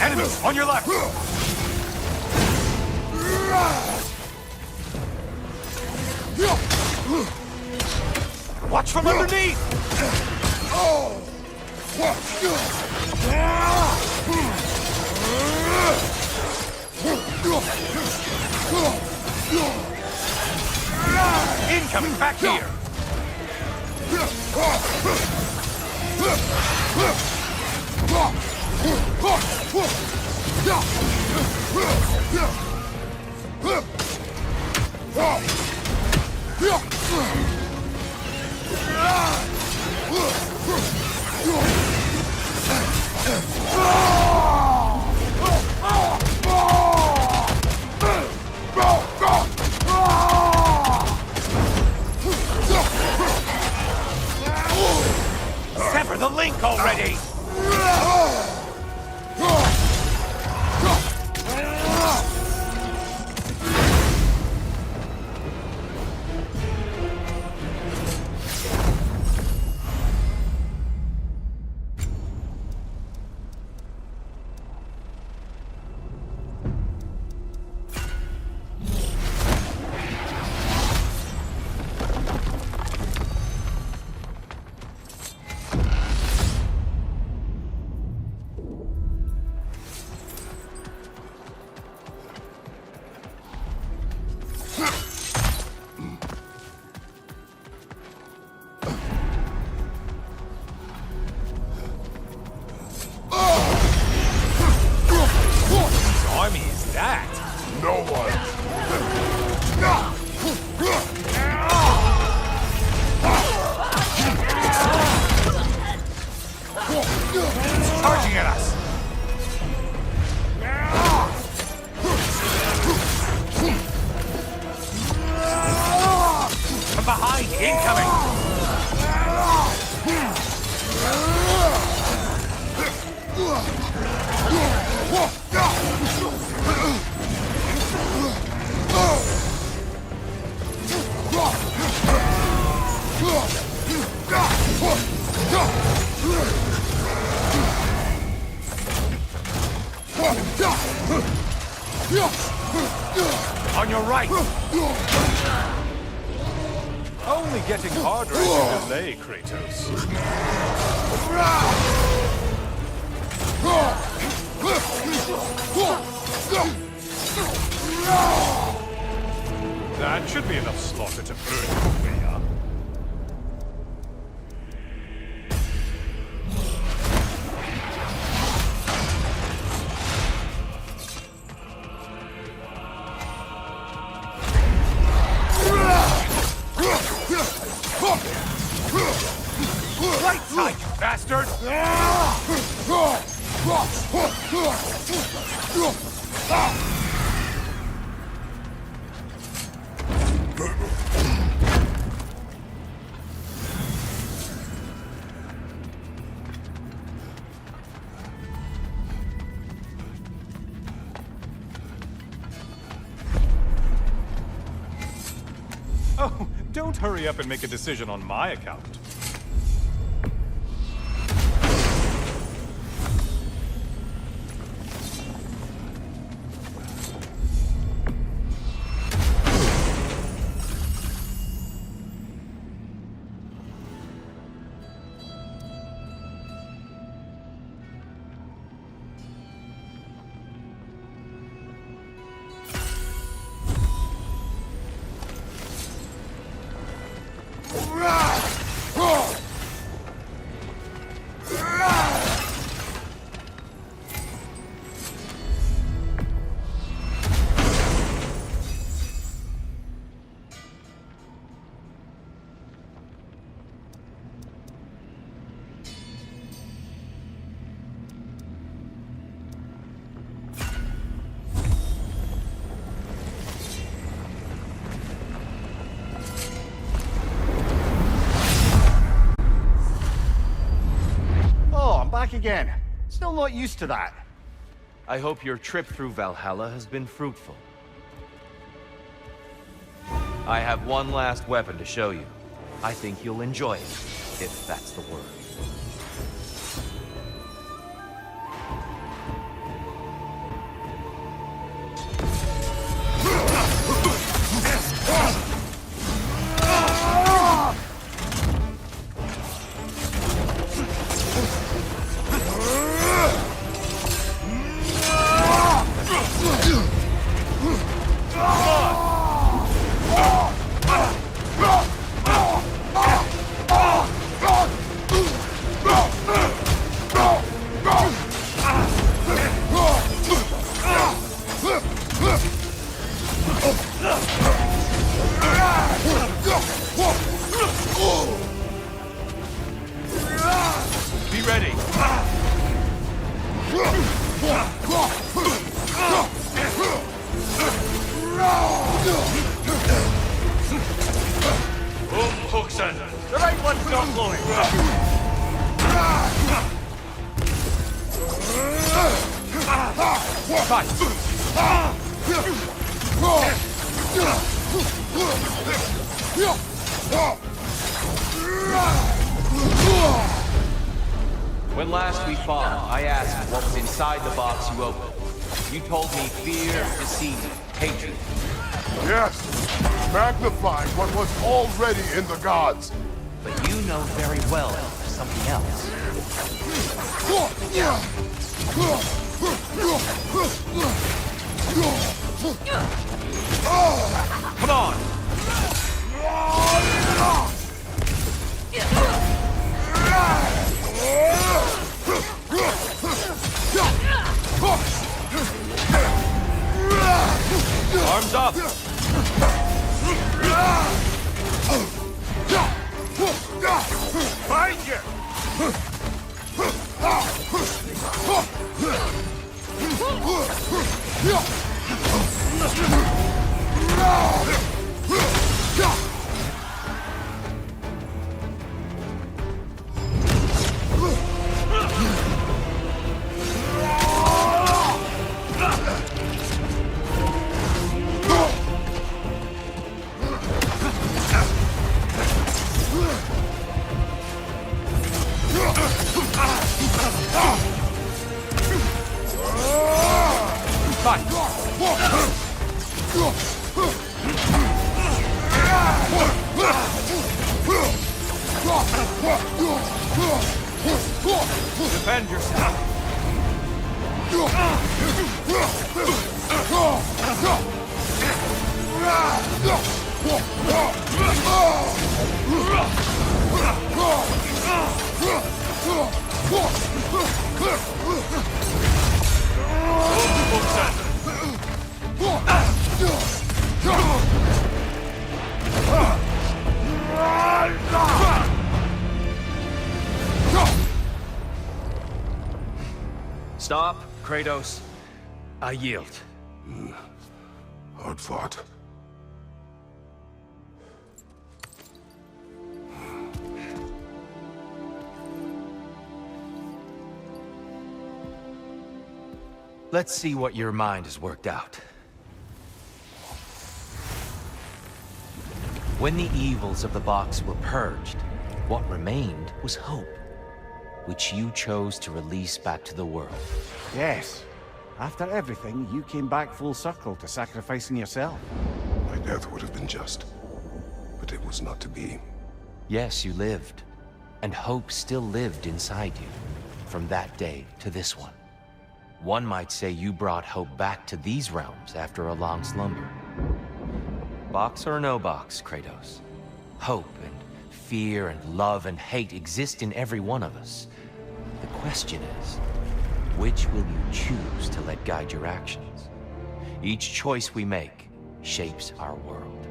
Speaker 6: Enemies on your left. Watch from underneath! Incoming back here! Sever the link already! Army is that?
Speaker 1: No one.
Speaker 6: Charging at us! On your right! Only getting harder as you delay, Kratos. That should be enough slaughter to burn your way up. Right side, you bastard! Oh, don't hurry up and make a decision on my account.
Speaker 2: Back again. Still not used to that.
Speaker 8: I hope your trip through Valhalla has been fruitful. I have one last weapon to show you. I think you'll enjoy it, if that's the word. Be ready. Hookson! The right one's not blowing! When last we fought, I asked what was inside the box you opened. You told me fear, deceit, hatred.
Speaker 1: Yes, magnifying what was already in the gods.
Speaker 8: But you know very well there's something else. Come on! Arms up!
Speaker 1: Fight you!
Speaker 8: Defend yourself. Stop, Kratos. I yield.
Speaker 1: Hard fought.
Speaker 7: Let's see what your mind has worked out. When the evils of the box were purged, what remained was hope, which you chose to release back to the world.
Speaker 2: Yes. After everything, you came back full circle to sacrificing yourself.
Speaker 1: My death would have been just, but it was not to be.
Speaker 7: Yes, you lived, and hope still lived inside you, from that day to this one. One might say you brought hope back to these realms after a long slumber. Box or no box, Kratos. Hope and fear and love and hate exist in every one of us. The question is, which will you choose to let guide your actions? Each choice we make shapes our world.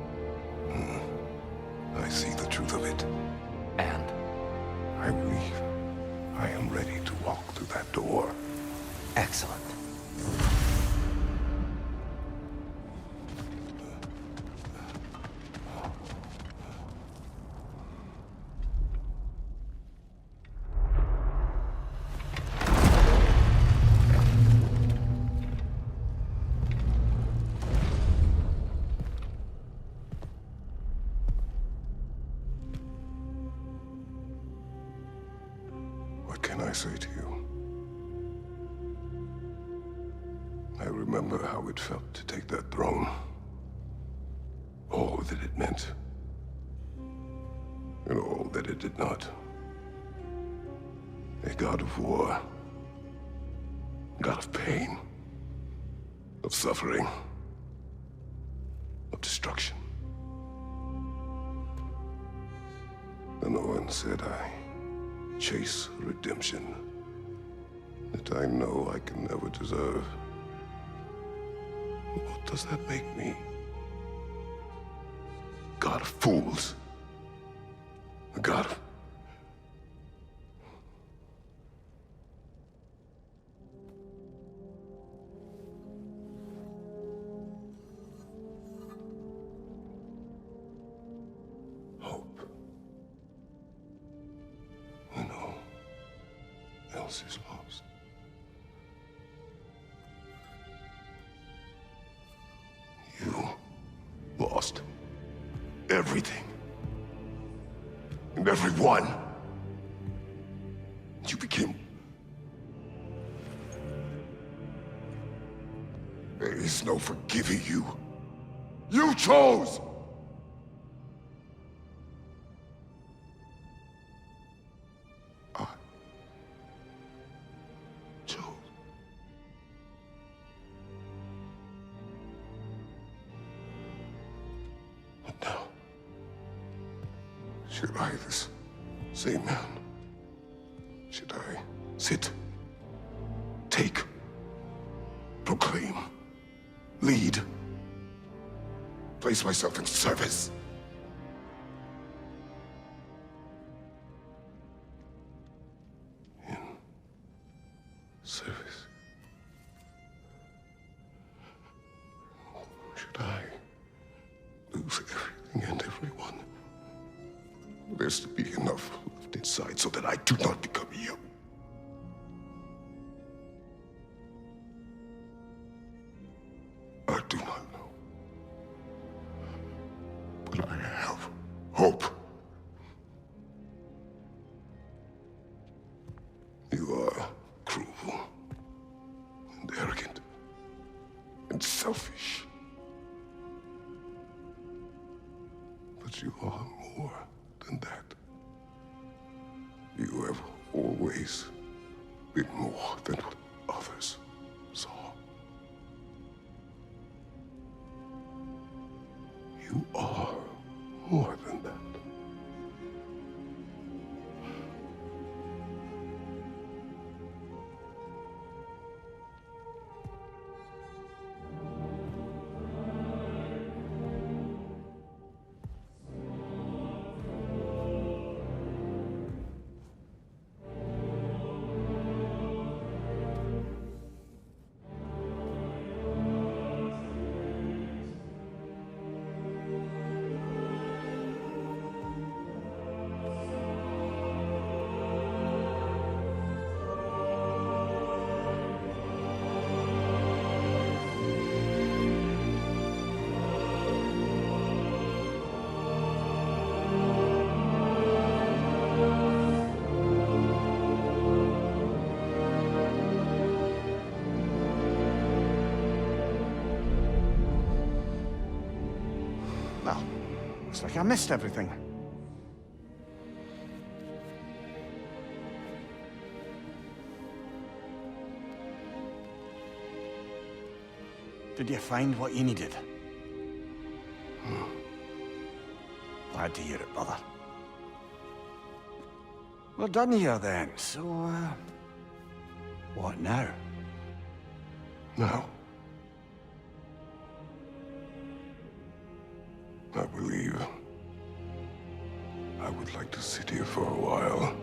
Speaker 1: I see the truth of it.
Speaker 7: And
Speaker 1: I believe I am ready to walk through that door.
Speaker 7: excellent.
Speaker 1: What can I say to you? I remember how it felt to take that throne. All that it meant. And all that it did not. A god of war. God of pain. Of suffering. Of destruction. And the one said I chase redemption that I know I can never deserve. What does that make me? God of fools. A god of... hope. When all else is lost. You lost everything. And everyone. You became... There is no forgiving you. You chose! I chose. But now, should I, this same man, should I sit, take, proclaim, lead, place myself in service? In service? Should I lose everything and everyone? There's to be enough left inside so that I do not become you. I do not know. But I have hope. You are cruel and arrogant. and selfish. But you are more than that. You have always been more than what others saw. You are more than that.
Speaker 2: Well, looks like I missed everything. Did you find what you needed? Glad to hear it, brother. We're done here then, so, what now?
Speaker 1: Now, I believe I would like to sit here for a while.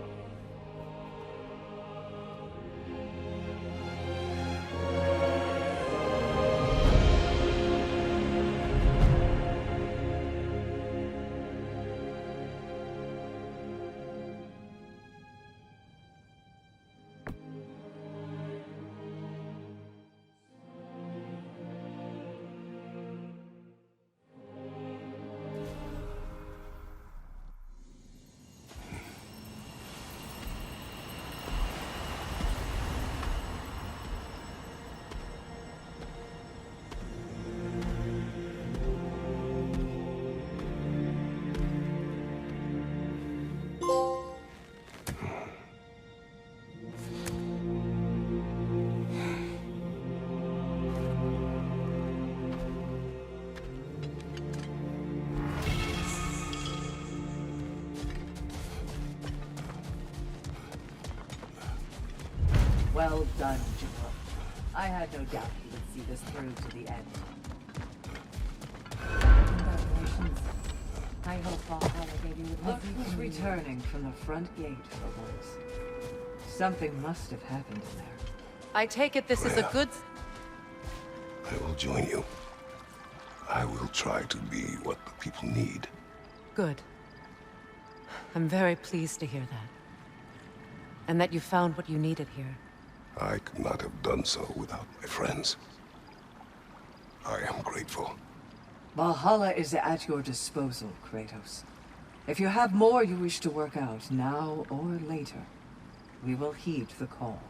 Speaker 4: Well done, Jogo. I had no doubt you would see this through to the end.
Speaker 5: Congratulations. I hope Valhalla gave you
Speaker 4: Look
Speaker 5: everything
Speaker 4: who's
Speaker 5: you needed.
Speaker 4: returning from the front gate for once. Something must have happened in there.
Speaker 3: I take it this is a good...
Speaker 1: I will join you. I will try to be what the people need.
Speaker 3: Good. I'm very pleased to hear that. And that you found what you needed here.
Speaker 1: I could not have done so without my friends. I am grateful.
Speaker 4: Valhalla is at your disposal, Kratos. If you have more you wish to work out, now or later, we will heed the call.